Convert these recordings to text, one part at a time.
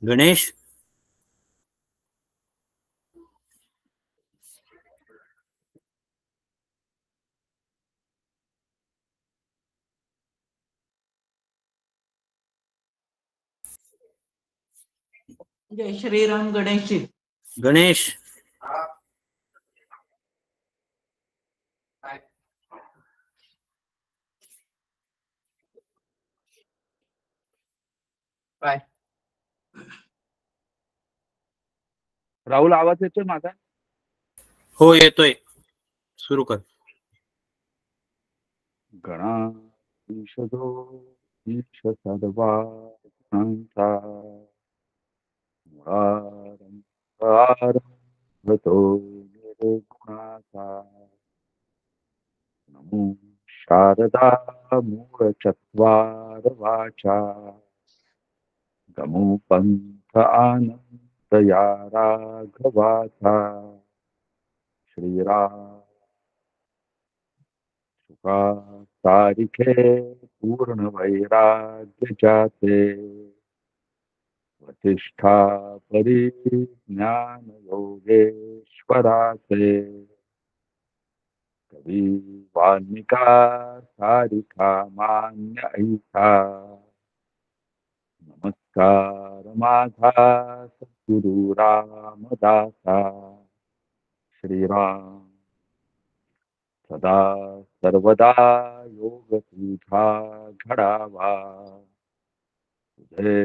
गणेश. जय श्रीराम. गणेशजी. गणेश. काय राहुल, आवाज येतोय माझा? हो येतोय. सुरू कर. गणाधीशो ईश सर्वा गुणांचा मुळारंभारंभतो निर्गुणाचा नमो शारदा मूळचत्वार वाचा गमो पंथ आनंदया राघवाचा श्रीराम तारिखे पूर्ण वैराग्य जाते वसिष्ठा परिज्ञान योगेश्वराचे कवी वाल्मिका सारिका मान्य ऐसा नमस्कार माझा सद्गुरु रामदासा श्रीराम सदा सर्वदा योग तुझा घडावा तुझे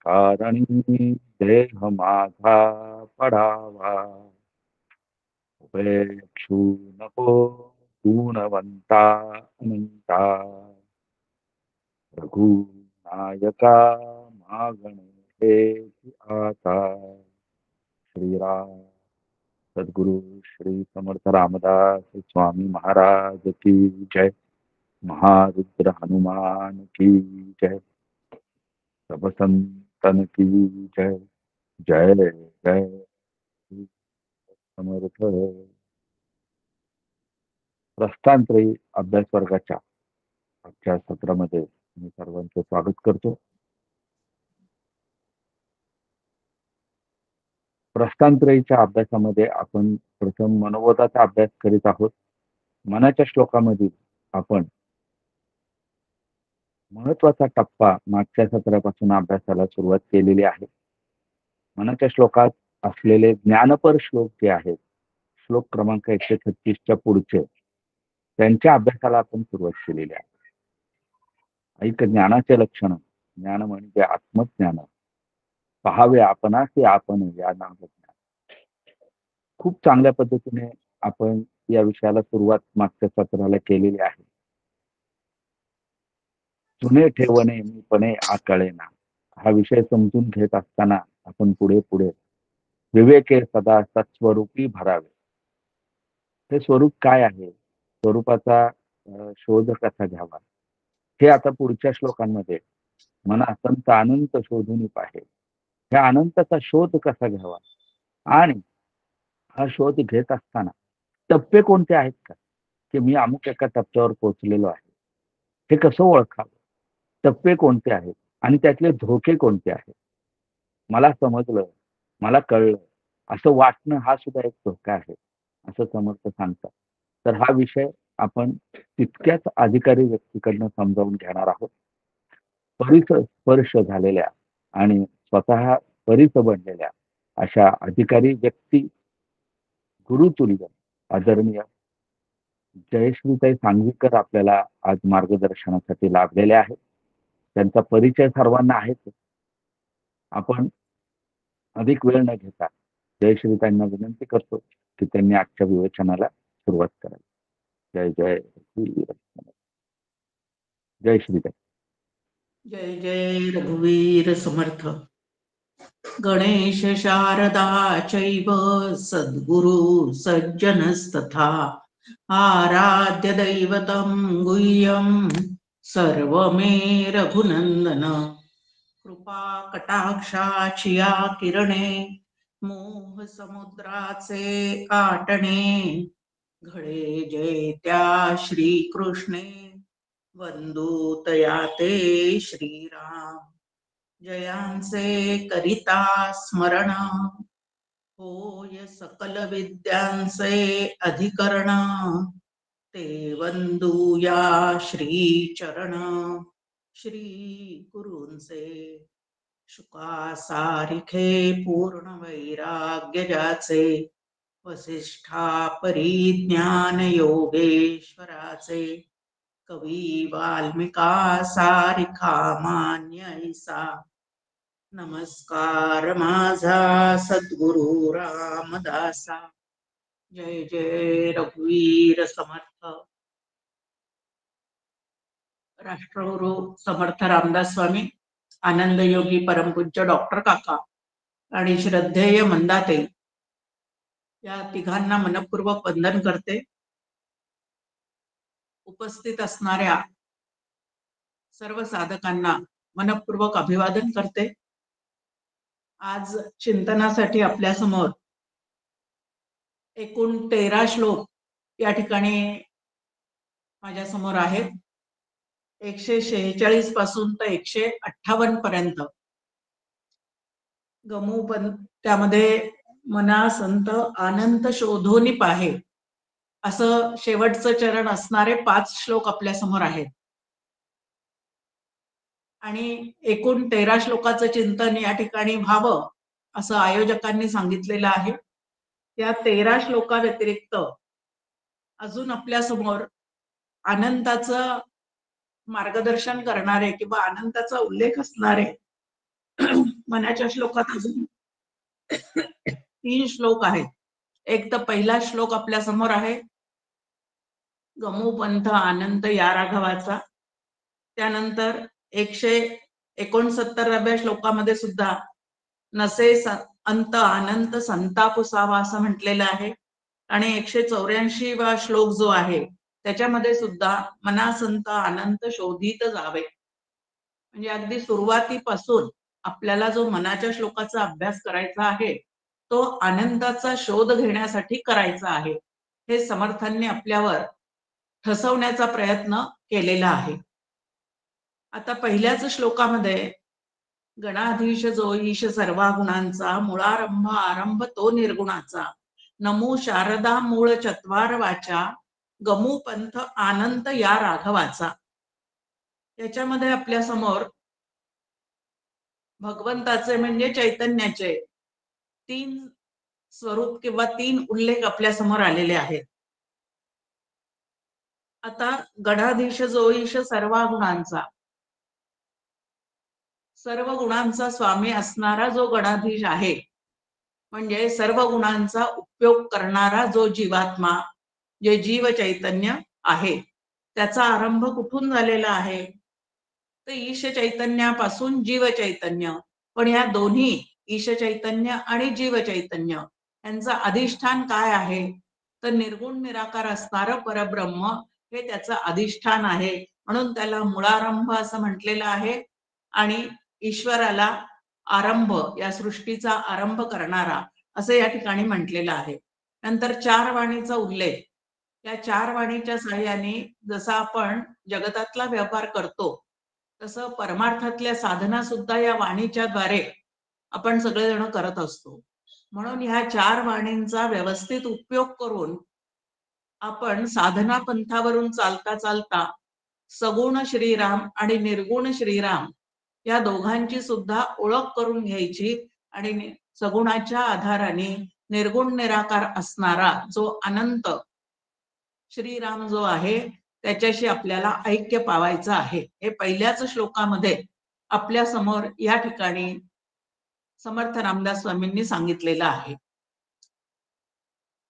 कारणी देह माझा पडावा उपेक्षू नको गुणवंता अनंता रघुनायका मागणे हे आता श्रीराम सद्गुरु श्री समर्थ रामदास स्वामी महाराज की जय. महारुद्र हनुमान की जय. सब संतन की जय. जय जय समर्थ. प्रस्थानत्रयी अभ्यास वर्गाच्या आजच्या सत्रामध्ये मी सर्वांचं स्वागत करतो. प्रस्थानत्रयीच्या अभ्यासामध्ये आपण प्रथम मनोगताचा अभ्यास करीत आहोत. मनाच्या श्लोकामध्ये आपण महत्वाचा टप्पा मागच्या सत्रापासून अभ्यासाला सुरुवात केलेली आहे. मनाच्या श्लोकात असलेले ज्ञानपर श्लोक जे आहेत, श्लोक क्रमांक 136च्या पुढचे, त्यांच्या अभ्यासाला आपण सुरुवात केलेली आहे. ऐक ज्ञानाचे लक्षण. ज्ञान म्हणजे आत्मज्ञान. पहावे आपणासी आपण या नाम ज्ञान. खूप चांगल्या पद्धतीने आपण या विषयाला सुरुवात मागच्या सत्राला केलेली आहे. जुने ठेवणे मीपणे आकळेना हा विषय समजून घेत असताना आपण पुढे पुढे विवेके सदा सत्स्वरूपी भरावे. हे स्वरूप काय आहे, स्वरूपाचा शोध कसा घ्यावा, हे आता पुढच्या श्लोकांमध्ये मना संत अनंत शोधून पाहे, ह्या अनंताचा शोध कसा घ्यावा आणि हा शोध घेत असताना टप्पे कोणते आहेत का, की मी अमुक एका टप्प्यावर पोहोचलेलो आहे, हे कसं ओळखावं, टप्पे कोणते आहेत आणि त्यातले धोके कोणते आहेत. मला समजलं, मला कळलं असं वाटणं हा सुद्धा एक धोका आहे असं समर्थ सांगतात. तर हा विषय आपण तितक्याच अधिकारी व्यक्तीकडनं समजावून घेणार आहोत. स्पर्श झालेल्या आणि स्वतः परिस बनलेल्या अशा अधिकारी व्यक्ती, गुरुतुल्य आदरणीय जयश्रीताई सांगवीकर आपल्याला आज मार्गदर्शनासाठी लाभलेले आहेत. त्यांचा परिचय सर्वांना आहेच. आपण अधिक वेळ न घेता जयश्रीताईंना विनंती करतो की त्यांनी आजच्या विवेचनाला सुरुवात करावी. जय जय जय श्रीताई. जय जय रघुवीर समर्थ. गणेश शारदा चैव सद्गुरु सज्जनस्तथा आराध्य दैवतं गुह्यं सर्वमे रघुनंदन. कृपा कटाक्षाची या किरणे मोह समुद्राचे आटणे. घडे जय त्या श्रीकृष्णे वंदू तया ते श्रीराम. जयांचे करिता स्मरण, होय सकल विद्यांचे अधिकरण, ते वंदूया श्री चरण, श्री गुरूंचे शुका सारिखे पूर्ण वैराग्य ज्याचे, वसिष्ठा परिज्ञान योगेश्वराचे, कवी वाल्मिका सारिखा मान्य ऐसा, नमस्कार माझा सद्गुरु रामदासा. जय जय रघुवीर समर्थ. राष्ट्रगुरु समर्थ रामदास स्वामी, आनंद योगी परमपूज्य डॉक्टर काका आणि श्रद्धेय मंदाते या तिघांना मनपूर्वक वंदन करते. उपस्थित असणाऱ्या सर्व साधकांना मनपूर्वक अभिवादन करते. आज चिंतनासाठी आपल्या समोर एकूण 13 श्लोक या ठिकाणी माझ्या समोर आहेत. 146 पासून तर 158 पर्यंत. गमूपन त्यामध्ये मना संत आनंद शोधोनी पाहे असं शेवटचं चरण असणारे 5 श्लोक आपल्या समोर आहेत. आणि एकूण 13 श्लोकाचं चिंतन या ठिकाणी व्हावं असं आयोजकांनी सांगितलेलं आहे. या 13 श्लोका व्यतिरिक्त अजून आपल्या समोर आनंदाचं मार्गदर्शन करणारे किंवा आनंदाचा उल्लेख असणारे मनाच्या श्लोकात अजून 3 श्लोक आहेत. एक तर पहिला श्लोक आपल्या समोर आहे गमूपंथ आनंद या राघवाचा. त्यानंतर 169व्या श्लोकामध्ये सुद्धा नसे अंत आनंद संतापुसावा असं म्हटलेलं आहे. आणि 184वा श्लोक जो आहे त्याच्यामध्ये सुद्धा मना संत आनंद शोधित जावे. म्हणजे अगदी सुरुवातीपासून आपल्याला जो मनाच्या श्लोकाचा अभ्यास करायचा आहे तो आनंदाचा शोध घेण्यासाठी करायचा आहे. हे समर्थांनी आपल्यावर ठसवण्याचा प्रयत्न केलेला आहे. आता पहिल्याच श्लोकामध्ये गणाधीश जो ईश सर्वा गुणांचा, मुळारंभ आरंभ तो निर्गुणाचा, नमो शारदा मूळ चत्वार वाचा, गमू पंथ आनंद या राघवाचा. त्याच्यामध्ये आपल्या समोर भगवंताचे म्हणजे चैतन्याचे 3 स्वरूप किंवा 3 उल्लेख आपल्या समोर आलेले आहेत. आता गणाधीश जो ईश सर्वा गुणांचा, सर्व गुणांचा स्वामी असणारा जो गणाधीश आहे म्हणजे सर्व गुणांचा उपयोग करणारा जो जीवात्मा, जे जीव चैतन्य आहे, त्याचा आरंभ कुठून झालेला आहे तर ईश चैतन्यापासून जीव चैतन्य. पण या दोन्ही ईश चैतन्य आणि जीव चैतन्य यांचं अधिष्ठान काय आहे तर निर्गुण निराकार असणारं परब्रह्म हे त्याचं अधिष्ठान आहे. म्हणून त्याला मुळारंभ असं म्हटलेलं आहे. आणि ईश्वराला आरंभ, या सृष्टीचा आरंभ करणारा असं या ठिकाणी म्हटलेलं आहे. नंतर 4 वाणीचा उल्लेख. या 4 वाणीच्या साहाय्याने जसा आपण जगतातला व्यवहार करतो तसं परमार्थातल्या साधना सुद्धा या वाणीच्या द्वारे आपण सगळेजण करत असतो. म्हणून ह्या 4 वाणींचा व्यवस्थित उपयोग करून आपण साधना पंथावरून चालता चालता सगुण श्रीराम आणि निर्गुण श्रीराम या दोघांची सुद्धा ओळख करून घ्यायची आणि सगुणाच्या आधाराने निर्गुण निराकार असणारा जो अनंत श्रीराम जो आहे त्याच्याशी आपल्याला ऐक्य पावायचं आहे. हे पहिल्याच श्लोकामध्ये आपल्या समोर या ठिकाणी समर्थ रामदास स्वामींनी सांगितलेलं आहे.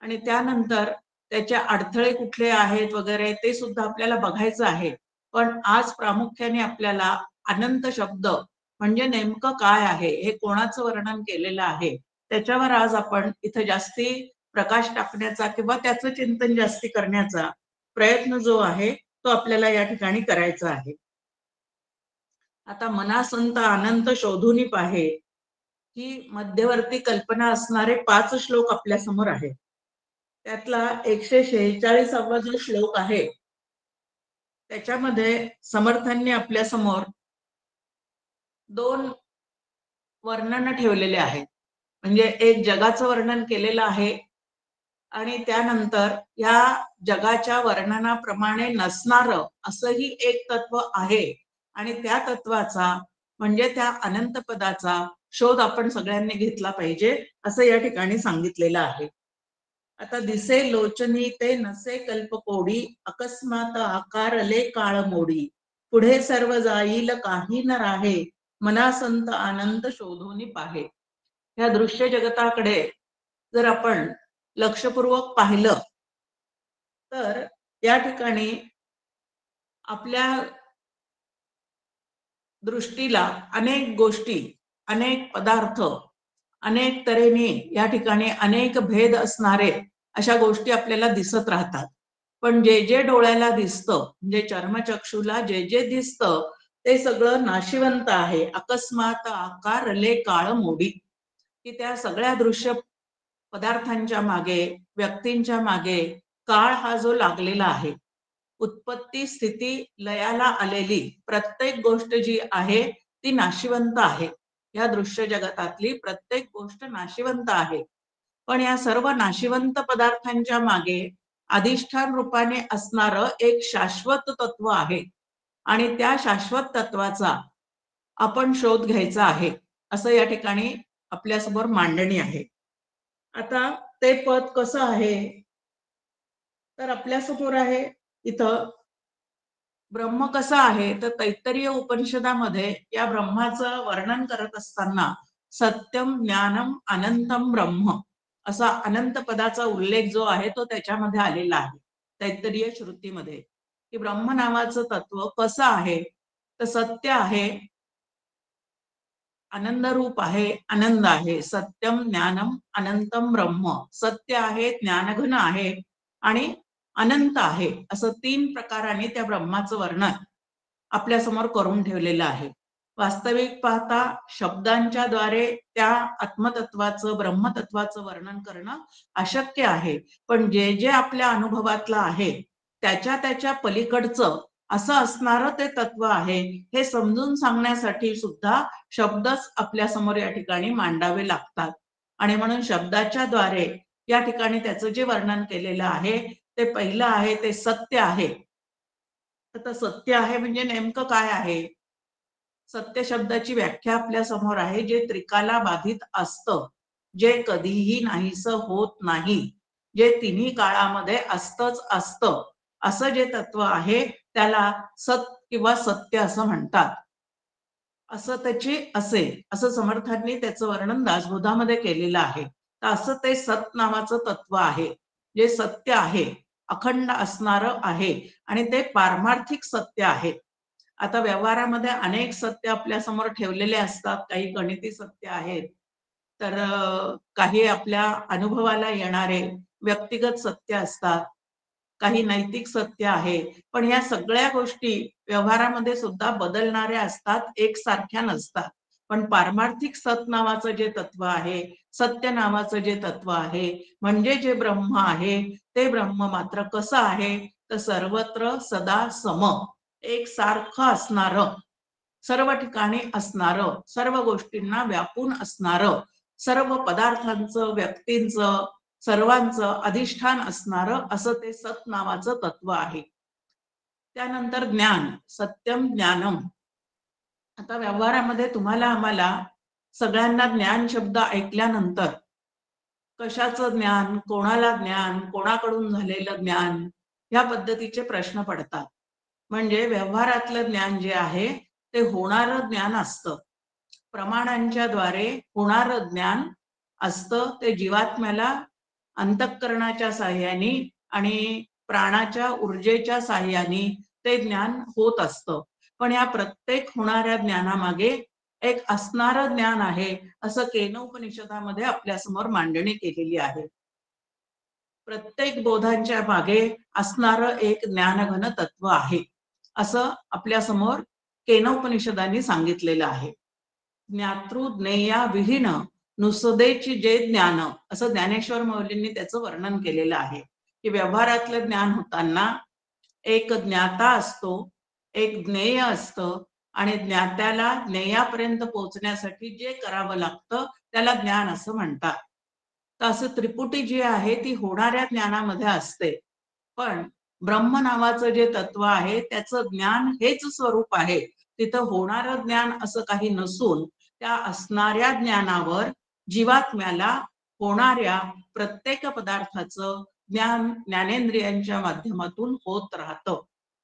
आणि त्यानंतर त्याचे अडथळे कुठले आहेत वगैरे ते सुद्धा आपल्याला बघायचं आहे. पण आज प्रामुख्याने आपल्याला अनंत शब्द म्हणजे नेमकं काय आहे, हे कोणाचं वर्णन केलेलं आहे त्याच्यावर आज आपण इथं जास्ती प्रकाश टाकण्याचा किंवा त्याचं चिंतन जास्ती करण्याचा प्रयत्न जो आहे तो आपल्याला या ठिकाणी करायचा आहे. आता मनासंत आनंद शोधून पाहे ही मध्यवर्ती कल्पना असणारे 5 श्लोक आपल्या समोर आहेत. त्यातला 146वा जो श्लोक आहे त्याच्यामध्ये समर्थांनी आपल्या समोर 2 वर्णन ठेवलेले आहेत. म्हणजे एक जगाचं वर्णन केलेलं आहे आणि त्यानंतर या जगाच्या वर्णनाप्रमाणे नसणारं असंही एक तत्व आहे आणि त्या तत्वाचा म्हणजे त्या अनंत पदाचा शोध आपण सगळ्यांनी घेतला पाहिजे असं या ठिकाणी सांगितलेलं आहे. आता दिसे लोचनी ते नसे कल्पकोडी, अकस्मात आकारले काळ मोडी, पुढे सर्व जाईल काही न राहे, मनासंत आनंद शोधून पाहे. या दृश्य जगताकडे जर आपण लक्षपूर्वक पाहिलं तर या ठिकाणी आपल्या दृष्टीला अनेक गोष्टी, अनेक पदार्थ, अनेक तऱ्हेने या ठिकाणी अनेक भेद असणारे अशा गोष्टी आपल्याला दिसत राहतात. पण जे जे डोळ्याला दिसतं म्हणजे चर्मचक्षुला जे जे दिसतं ते सगळं नाशिवंत आहे. अकस्मात आकारले काळ मोडी, की त्या सगळ्या दृश्य पदार्थांच्या मागे, व्यक्तींच्या मागे काळ हा जो लागलेला आहे, उत्पत्ती स्थिती लयाला आलेली प्रत्येक गोष्ट जी आहे ती नाशिवंत आहे. या दृश्य जगतातली प्रत्येक गोष्ट नाशिवंत आहे. पण या सर्व नाशिवंत पदार्थांच्या मागे अधिष्ठान रूपाने असणारं एक शाश्वत तत्व आहे आणि त्या शाश्वत तत्वाचा आपण शोध घ्यायचा आहे असं या ठिकाणी आपल्यासमोर मांडणी आहे. आता ते पद कसं आहे तर आपल्यासमोर आहे इथं ब्रह्म कसं आहे तर तैत्तरीय उपनिषदामध्ये या ब्रह्माचं वर्णन करत असताना सत्यम ज्ञानम अनंतम ब्रह्म असा अनंत पदाचा उल्लेख जो आहे तो त्याच्यामध्ये आलेला आहे तैत्तरीय श्रुतीमध्ये, की ब्रह्म नावाचं तत्व कसं आहे तर सत्य आहे, आनंद रूप आहे, आनंद आहे. सत्यम ज्ञानम अनंतम ब्रह्म, सत्य आहे, ज्ञानघन आहे आणि अनंत आहे असं 3 प्रकाराने त्या ब्रह्माचं वर्णन आपल्या समोर करून ठेवलेलं आहे. वास्तविक पाहता शब्दांच्या द्वारे त्या आत्मतत्वाचं ब्रह्मतत्वाचं वर्णन करणं अशक्य आहे. पण जे जे आपल्या अनुभवातलं आहे त्याच्या त्याच्या पलीकडचं असं असणारं ते तत्व आहे हे समजून सांगण्यासाठी सुद्धा शब्दच आपल्या समोर या ठिकाणी मांडावे लागतात. आणि म्हणून शब्दाच्या द्वारे या ठिकाणी त्याचं जे वर्णन केलेलं आहे ते पहिलं आहे ते सत्य आहे. आता सत्य आहे म्हणजे नेमकं काय आहे? सत्य शब्दाची व्याख्या आपल्या समोर आहे, जे त्रिकाला बाधित असतं, जे कधीही नाहीसं होत नाही, जे तिन्ही काळामध्ये असतंच असतं असं जे तत्व आहे त्याला सत किंवा सत्य असं म्हणतात. असं त्याची असे असं समर्थांनी त्याचं वर्णन दासबोधामध्ये केलेलं आहे. तर असं ते सत नावाचं तत्व आहे, जे सत्य आहे, अखंड असणारं आहे आणि ते पारमार्थिक सत्य आहे. आता व्यवहारामध्ये अनेक सत्य आपल्या समोर ठेवलेले असतात, काही गणिती सत्य आहेत, तर काही आपल्या अनुभवाला येणारे व्यक्तिगत सत्य असतात, काही नैतिक सत्य आहे. पण या सगळ्या गोष्टी व्यवहारामध्ये सुद्धा बदलणाऱ्या असतात, एकसारख्या नसतात. पण पारमार्थिक सत नावाचं जे तत्व आहे, सत्य नावाचं जे तत्व आहे, म्हणजे जे ब्रह्म आहे ते ब्रह्म मात्र कसं आहे तर सर्वत्र सदा सम, एकसारखं असणारं, सर्व ठिकाणी असणारं, सर्व गोष्टींना व्यापून असणारं, सर्व पदार्थांचं, व्यक्तींचं, सर्वांचं अधिष्ठान असणारं असं ते सत नावाचं तत्व आहे. त्यानंतर ज्ञान, सत्यम ज्ञानम. आता व्यवहारामध्ये तुम्हाला आम्हाला सगळ्यांना ज्ञान शब्द ऐकल्यानंतर कशाचं ज्ञान, कोणाला ज्ञान, कोणाकडून झालेलं ज्ञान या पद्धतीचे प्रश्न पडतात. म्हणजे व्यवहारातलं ज्ञान जे आहे ते होणारं ज्ञान असतं, प्रमाणांच्या द्वारे होणारं ज्ञान असतं. ते जीवात्म्याला अंतःकरणाच्या साह्याने आणि प्राणाच्या ऊर्जेच्या साह्याने ते ज्ञान होत असतं. पण या प्रत्येक होणाऱ्या ज्ञानामागे एक असणारं ज्ञान आहे असं केनोपनिषदामध्ये आपल्या समोर मांडणी केलेली आहे. प्रत्येक बोधांच्या मागे असणारं एक ज्ञानघन तत्व आहे असं आपल्या समोर केनोपनिषदांनी सांगितलेलं आहे. ज्ञातृ ज्ञेया विहीन नुसदेची जे ज्ञान असं ज्ञानेश्वर माऊलींनी त्याचं वर्णन केलेलं आहे, की व्यवहारातलं ज्ञान होताना एक ज्ञाता असतो, एक ज्ञेय असतं आणि ज्ञात्याला ज्ञेयापर्यंत पोहोचण्यासाठी जे करावं लागतं त्याला ज्ञान असं म्हणतात. तर असं त्रिपुटी जी आहे ती होणाऱ्या ज्ञानामध्ये असते. पण ब्रह्म नावाचं जे तत्व आहे त्याचं ज्ञान हेच स्वरूप आहे. तिथं होणारं ज्ञान असं काही नसून त्या असणाऱ्या ज्ञानावर जीवात्म्याला होणाऱ्या प्रत्येक पदार्थाचं ज्ञान ज्ञानेंद्रियांच्या माध्यमातून होत राहतं.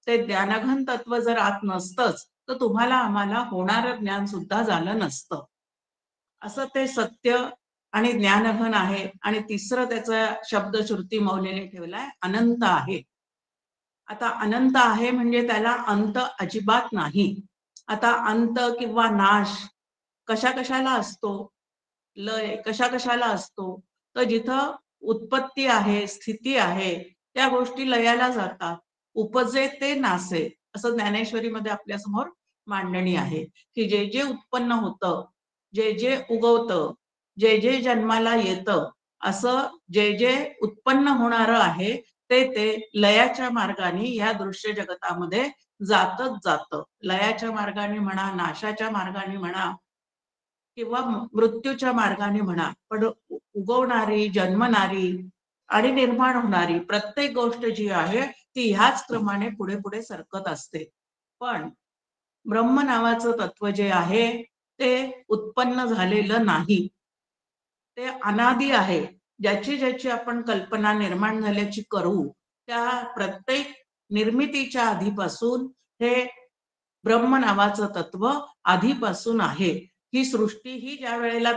ते ज्ञानघन तत्व जर आत नसतंच तर तुम्हाला आम्हाला होणारं ज्ञान सुद्धा झालं नसतं. असं ते सत्य आणि ज्ञानघन आहे. आणि तिसरं त्याचा शब्द श्रुती मौलीने ठेवलाय अनंत आहे. आता अनंत आहे म्हणजे त्याला अंत अजिबात नाही. आता अंत किंवा नाश कशा कशाला असतो, लय कशा कशाला असतो, तर जिथं उत्पत्ती आहे, स्थिती आहे, त्या गोष्टी लयाला जातात. उपजे ते नासे असं ज्ञानेश्वरीमध्ये आपल्या समोर मांडणी आहे की जे जे उत्पन्न होतं, जे जे उगवतं, जे जे जन्माला येतं, असं जे जे उत्पन्न होणारं आहे ते ते लयाच्या मार्गाने या दृश्य जगतामध्ये जातच जातं. लयाच्या मार्गाने म्हणा, नाशाच्या मार्गाने म्हणा किंवा मृत्यूच्या मार्गाने म्हणा, पण उगवणारी, जन्मणारी आणि निर्माण होणारी प्रत्येक गोष्ट जी आहे ती ह्याच क्रमाने पुढे पुढे सरकत असते. पण ब्रह्म नावाचं तत्व जे आहे ते उत्पन्न झालेलं नाही. ते अनादी आहे. ज्याची ज्याची आपण कल्पना निर्माण झाल्याची करू त्या प्रत्येक निर्मितीच्या आधीपासून हे ब्रह्म नावाचं तत्व आधीपासून आहे. ही सृष्टी ही ज्या वेळेला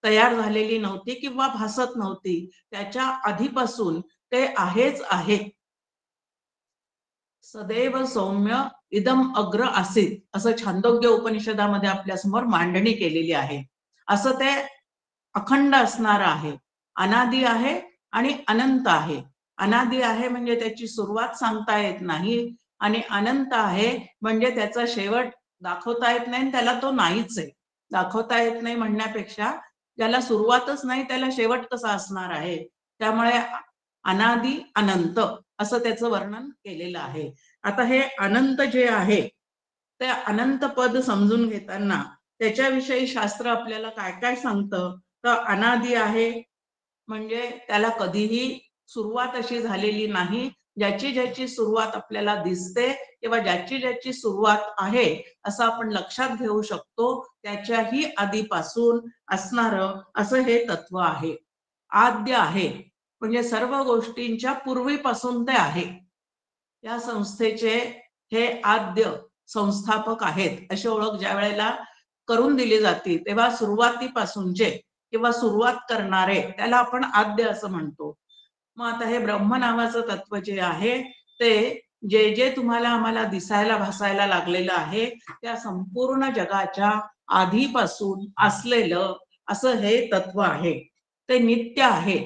तयार झालेली नव्हती किंवा भासत नव्हती त्याच्या आधीपासून ते आहेच आहे. सदैव सौम्य इदम अग्र आसीत असं छांदोग्य उपनिषदामध्ये आपल्या समोर मांडणी केलेली आहे. असं ते अखंड असणार आहे. अनादी आहे आणि अनंत आहे. अनादी आहे म्हणजे त्याची सुरुवात सांगता येत नाही आणि अनंत आहे म्हणजे त्याचा शेवट दाखवता येत नाही, त्याला तो नाहीच आहे. दाखवता येत नाही म्हणण्यापेक्षा ज्याला सुरुवातच नाही त्याला शेवट कसा असणार आहे. त्यामुळे अनादी अनंत असं त्याचं वर्णन केलेलं आहे. आता हे अनंत जे आहे ते अनंत पद समजून घेताना त्याच्याविषयी शास्त्र आपल्याला काय काय सांगतं, तर अनादी आहे म्हणजे त्याला कधीही सुरुवात अशी झालेली नाही. ज्याची ज्याची सुरुवात आपल्याला दिसते किंवा ज्याची ज्याची सुरुवात आहे असं आपण लक्षात घेऊ शकतो त्याच्याही आधीपासून असणारं असं हे तत्व आहे. आद्य आहे म्हणजे सर्व गोष्टींच्या पूर्वीपासून ते आहे. या संस्थेचे हे आद्य संस्थापक आहेत अशी ओळख ज्या वेळेला करून दिली जाते तेव्हा सुरुवातीपासूनचे किंवा सुरुवात करणारे त्याला आपण आद्य असं म्हणतो. मग आता हे ब्रह्म नावाचं तत्व जे आहे ते जे जे तुम्हाला आम्हाला दिसायला भासायला लागलेलं आहे त्या संपूर्ण जगाच्या आधीपासून असलेलं असं हे तत्व आहे. ते नित्य आहे.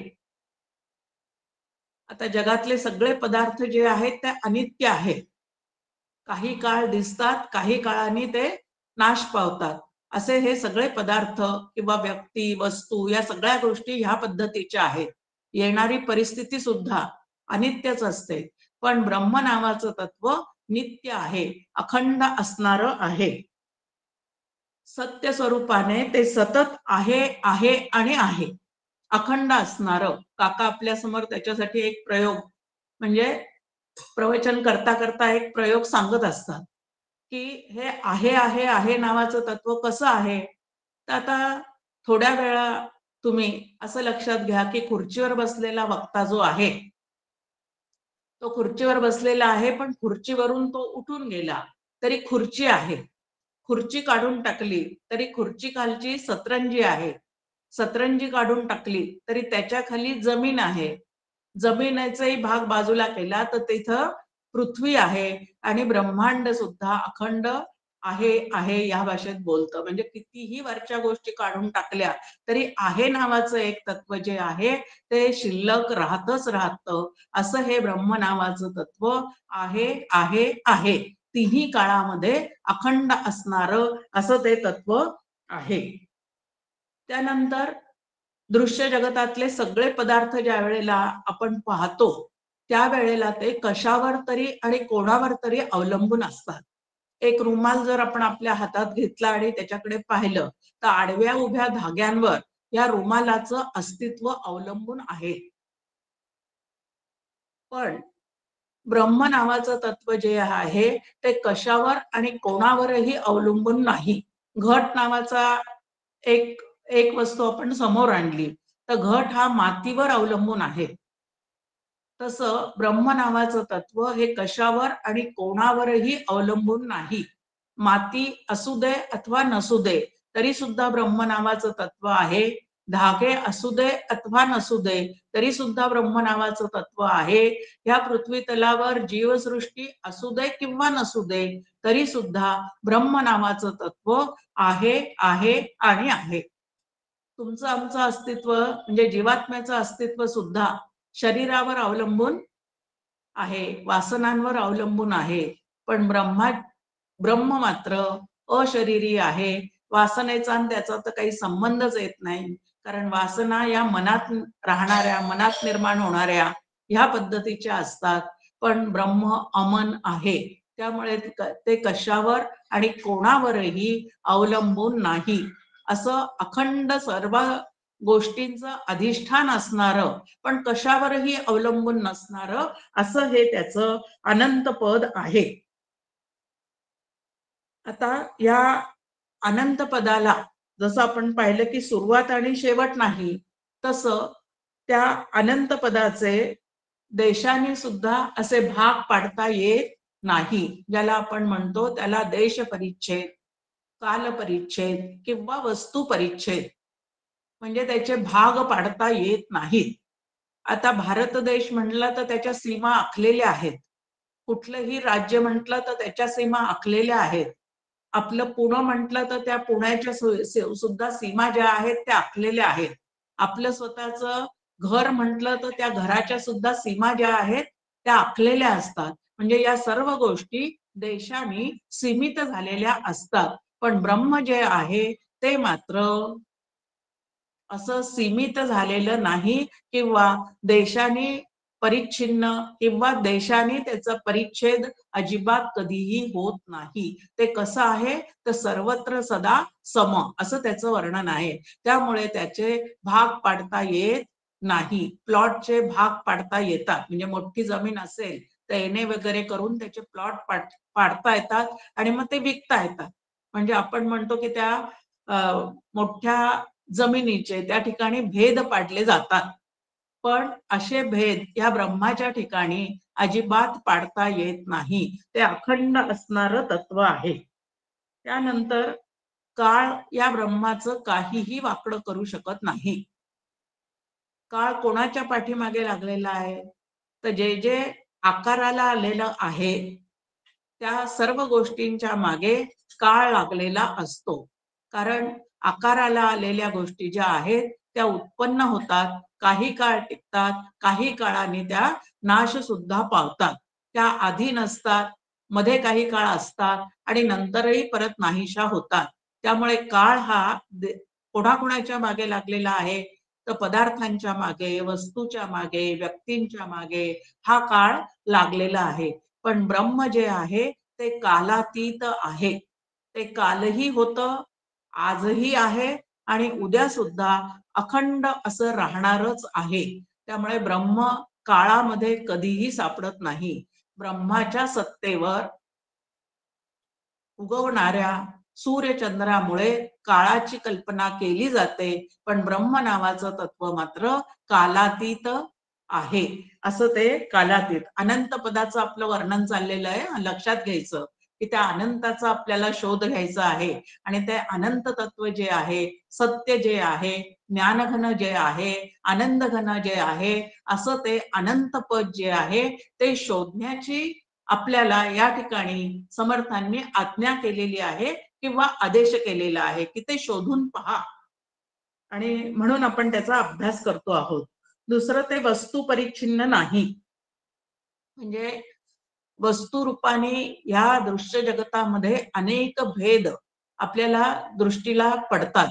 आता जगातले सगळे पदार्थ जे आहेत ते अनित्य आहेत. काही काळ दिसतात, काही काळाने ते नाश पावतात. असे हे सगळे पदार्थ किंवा व्यक्ती, वस्तू या सगळ्या गोष्टी ह्या पद्धतीच्या आहेत. येणारी परिस्थिती सुद्धा अनित्यच असते. पण ब्रह्म नावाचं तत्व नित्य आहे, अखंड असणारं आहे. सत्य स्वरूपाने ते सतत आहे, आहे आणि आहे. अखंड असणारं. काका आपल्या समोर त्याच्यासाठी एक प्रयोग म्हणजे प्रवचन करता करता एक प्रयोग सांगत असतात की हे आहे आहे आहे नावाचं तत्व कसं आहे. तर आता थोड्या वेळा तुम्ही असं लक्षात घ्या की खुर्चीवर बसलेला वक्ता जो आहे तो खुर्चीवर बसलेला आहे पण खुर्चीवरून तो उठून गेला तरी खुर्ची आहे. खुर्ची काढून टाकली तरी खुर्ची खालची सतरंजी आहे. सतरंजी काढून टाकली तरी त्याच्या खाली जमीन आहे. जमिनीचाही भाग बाजूला केला तर तिथं पृथ्वी आहे आणि ब्रह्मांड सुद्धा अखंड आहे आहे या भाषेत बोलतं. म्हणजे कितीही वरच्या गोष्टी काढून टाकल्या तरी आहे नावाचं एक तत्व जे आहे ते शिल्लक राहतच राहतं. असं हे ब्रह्म नावाचं तत्व आहे आहे आहे. तिन्ही काळामध्ये अखंड असणारं असं ते तत्व आहे. त्यानंतर दृश्य जगतातले सगळे पदार्थ ज्या वेळेला आपण पाहतो त्यावेळेला ते कशावर तरी आणि कोणावर तरी अवलंबून असतात. एक रुमाल जर आपण आपल्या हातात घेतला आणि त्याच्याकडे पाहिलं तर आडव्या उभ्या धाग्यांवर या रुमालाचं अस्तित्व अवलंबून आहे. पण ब्रह्म नावाचं तत्व जे आहे ते कशावर आणि कोणावरही अवलंबून नाही. घट नावाचा एक एक वस्तू आपण समोर आणली तर घट हा मातीवर अवलंबून आहे. तसं ब्रह्म नावाचं तत्व हे कशावर आणि कोणावरही अवलंबून नाही. माती असू दे अथवा नसू दे तरी सुद्धा ब्रह्म नावाचं तत्व आहे. धागे असू दे अथवा नसू दे तरी सुद्धा ब्रह्म नावाचं तत्व आहे. या पृथ्वी तलावर जीवसृष्टी असू दे किंवा नसू दे तरी सुद्धा ब्रह्म नावाचं तत्व आहे आहे आणि आहे. तुमचं आमचं अस्तित्व म्हणजे जीवात्म्याचं अस्तित्व सुद्धा शरीरावर अवलंबून आहे, वासनांवर अवलंबून आहे. पण ब्रह्म मात्र अशरीरी आहे. वासनेचा आणि त्याचा तर काही संबंधच येत नाही. कारण वासना या मनात राहणाऱ्या, मनात निर्माण होणाऱ्या ह्या पद्धतीच्या असतात. पण ब्रह्म अमन आहे. त्यामुळे ते कशावर आणि कोणावरही अवलंबून नाही. असं अखंड सर्व गोष्टींचं अधिष्ठान असणारं पण कशावरही अवलंबून नसणारं असं हे त्याचं अनंत पद आहे. आता या अनंत पदाला जसं आपण पाहिलं की सुरुवात आणि शेवट नाही, तसं त्या अनंत पदाचे देशाने सुद्धा असे भाग पाडता येत नाही. ज्याला आपण म्हणतो त्याला देश परिच्छेद, काल परिच्छेद किंवा वस्तू परिच्छेद म्हणजे त्याचे भाग पाडता येत नाहीत. आता भारत देश म्हणला तर त्याच्या सीमा आखलेल्या आहेत. कुठलंही राज्य म्हटलं तर त्याच्या सीमा आखलेल्या आहेत. आपलं पुणे म्हटलं तर त्या पुण्याच्या सुद्धा सीमा ज्या आहेत त्या आखलेल्या आहेत. आपलं स्वतःचं घर म्हटलं तर त्या घराच्या सुद्धा सीमा ज्या आहेत त्या आखलेल्या असतात. म्हणजे या सर्व गोष्टी देशाने सीमित झालेल्या असतात. पण ब्रह्म जे आहे ते मात्र असं सीमित झालेलं नाही किंवा देशाने परिच्छिन्न किंवा देशाने त्याचा परिच्छेद अजिबात कधीही होत नाही. ते कसं आहे तर सर्वत्र सदा सम असं त्याचं वर्णन आहे. त्यामुळे त्याचे भाग पाडता येत नाही. प्लॉटचे भाग पाडता येतात. म्हणजे मोठी जमीन असेल तर एने वगैरे करून त्याचे प्लॉट पाडता येतात आणि मग ते विकता येतात. म्हणजे आपण म्हणतो की त्या मोठ्या जमिनीचे त्या ठिकाणी भेद पाडले जातात. पण असे भेद या ब्रह्माच्या ठिकाणी अजिबात पाडता येत नाही. ते अखंड असणारं तत्व आहे. त्यानंतर काळ या ब्रह्माचं काहीही वाकडं करू शकत नाही. काळ कोणाच्या पाठीमागे लागलेला आहे तर जे जे आकाराला आलेलं आहे त्या सर्व गोष्टींच्या मागे काळ लागलेला असतो. कारण आकाराला आलेल्या गोष्टी ज्या आहेत त्या उत्पन्न होतात, काही काळ टिकतात, काही काळाने त्या नाश सुद्धा पावतात. त्या आधी नसतात, मध्ये काही काळ असतात आणि नंतरही परत नाहीशा होतात. त्यामुळे काळ हा कोणाकोणाच्या मागे लागलेला आहे तर पदार्थांच्या मागे, वस्तूच्या मागे, व्यक्तींच्या मागे हा काळ लागलेला आहे. पण ब्रह्म जे आहे ते कालातीत आहे. ते कालही होतं, आजही आहे आणि उद्या सुद्धा अखंड असं राहणारच आहे. त्यामुळे ब्रह्म काळामध्ये कधीही सापडत नाही. ब्रह्माच्या सत्तेवर उगवणाऱ्या सूर्यचंद्रामुळे काळाची कल्पना केली जाते. पण ब्रह्म नावाचं तत्व मात्र कालातीत आहे. असं ते कालातीत अनंत पदाचं आपलं वर्णन चाललेलं आहे. लक्षात घ्यायचं की त्या अनंताचा आपल्याला शोध घ्यायचा आहे आणि ते अनंत तत्व जे आहे, सत्य जे आहे, ज्ञानघन जे आहे, आनंद घन जे आहे, असं ते अनंत पद जे आहे ते शोधण्याची आपल्याला या ठिकाणी समर्थांनी आज्ञा केलेली आहे किंवा आदेश केलेला आहे की ते शोधून पहा. आणि म्हणून आपण त्याचा अभ्यास करतो आहोत. दुसरं ते वस्तू परिच्छिन्न नाही. म्हणजे वस्तू रूपाने या दृश्य जगतामध्ये अनेक भेद आपल्याला दृष्टीला पडतात.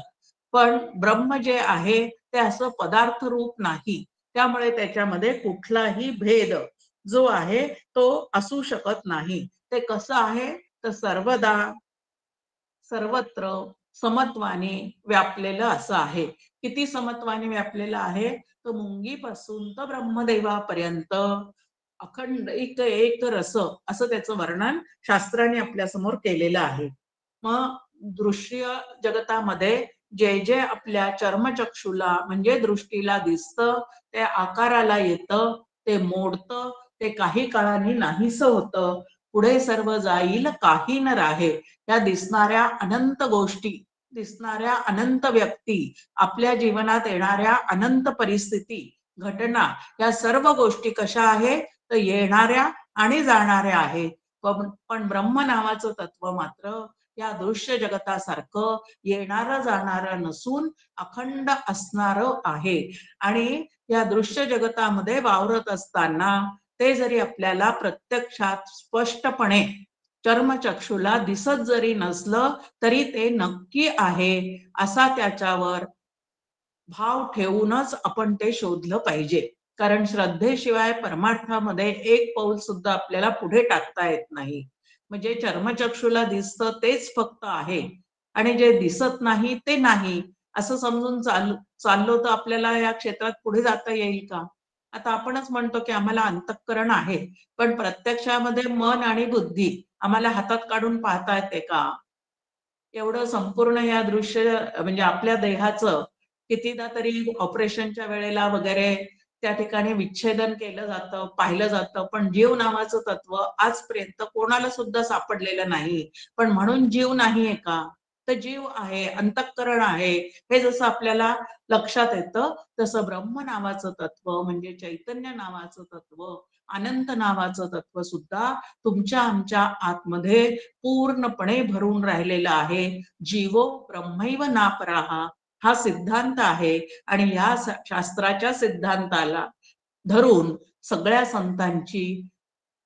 पण ब्रह्म जे आहे ते असं पदार्थ रूप नाही. त्यामुळे त्याच्यामध्ये कुठलाही भेद जो आहे तो असू शकत नाही. ते कसं आहे तर सर्वदा सर्वत्र समत्वाने व्यापलेलं असं आहे. किती समत्वाने व्यापलेलं आहे? तर मुंगीपासून तर ब्रह्मदेवापर्यंत अखंड एक एक रस असं त्याचं वर्णन शास्त्राने आपल्या समोर केलेलं आहे. मग दृश्य जगतामध्ये जे जे आपल्या चर्मचक्षुला म्हणजे दृष्टीला दिसतं, ते आकाराला येतं, ते मोडतं, ते काही काळाने नाहीसं होतं. पुढे सर्व जाईल काही न राहे. या दिसणाऱ्या अनंत गोष्टी, दिसणाऱ्या अनंत व्यक्ती, आपल्या जीवनात येणाऱ्या अनंत परिस्थिती, घटना, या सर्व गोष्टी कशा आहेत? तर येणाऱ्या आणि जाणाऱ्या आहेत. पण ब्रह्म नावाचं तत्व मात्र या दृश्य जगतासारखं येणारं जाणारं नसून अखंड असणारं आहे. आणि या दृश्य जगतामध्ये वावरत असताना ते जरी आपल्याला प्रत्यक्षात स्पष्टपणे चर्मचक्षुला दिसत जरी नसलं तरी ते नक्की आहे असा त्याच्यावर भाव ठेवूनच आपण ते शोधलं पाहिजे. कारण श्रद्धेशिवाय परमार्थामध्ये एक पाऊल सुद्धा आपल्याला पुढे टाकता येत नाही. म्हणजे चर्मचक्षुला दिसतं तेच फक्त आहे आणि जे दिसत नाही ते नाही असं समजून चाललो तर आपल्याला या क्षेत्रात पुढे जाता येईल का? आता आपणच म्हणतो की आम्हाला अंतःकरण आहे, पण प्रत्यक्षामध्ये मन आणि बुद्धी आम्हाला हातात काढून पाहता येते का? एवढं संपूर्ण या दृश्य म्हणजे आपल्या देहाचं कितीदा तरी ऑपरेशनच्या वेळेला वगैरे त्या ठिकाणी विच्छेदन केलं जातं, पाहिलं जातं, पण जीव नावाचं तत्व आजपर्यंत कोणाला सुद्धा सापडलेलं नाही. पण म्हणून जीव नाहीये का? तर जीव आहे, अंतःकरण आहे. हे जसं आपल्याला लक्षात येतं, तसं ब्रह्म नावाचं तत्व म्हणजे चैतन्य नावाचं तत्व, अनंत नावाचं तत्व सुद्धा तुमच्या आमच्या आतमध्ये पूर्णपणे भरून राहिलेला आहे. जीवो ब्रह्मैव नापराहा हा सिद्धांत आहे आणि या शास्त्राच्या सिद्धांताला धरून सगळ्या संतांची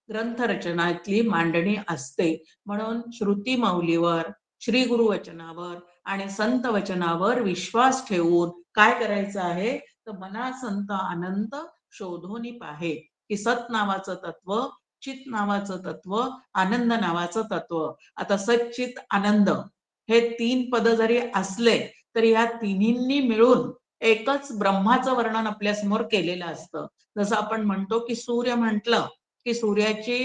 ग्रंथरचनातली मांडणी असते. म्हणून श्रुती माऊलीवर, श्री गुरु वचनावर आणि संत वचनावर विश्वास ठेवून काय करायचं आहे? तर मना संत अनंत शोधोनी पाहे की सत नावाचं तत्व, चित नावाचं तत्व, आनंद नावाचं तत्व. आता सच्चित आनंद हे 3 पद जरी असले तरी या तिन्हींनी मिळून एकच ब्रह्माचं वर्णन आपल्या समोर केलेलं असतं. जसं आपण म्हणतो की सूर्य म्हटलं की सूर्याची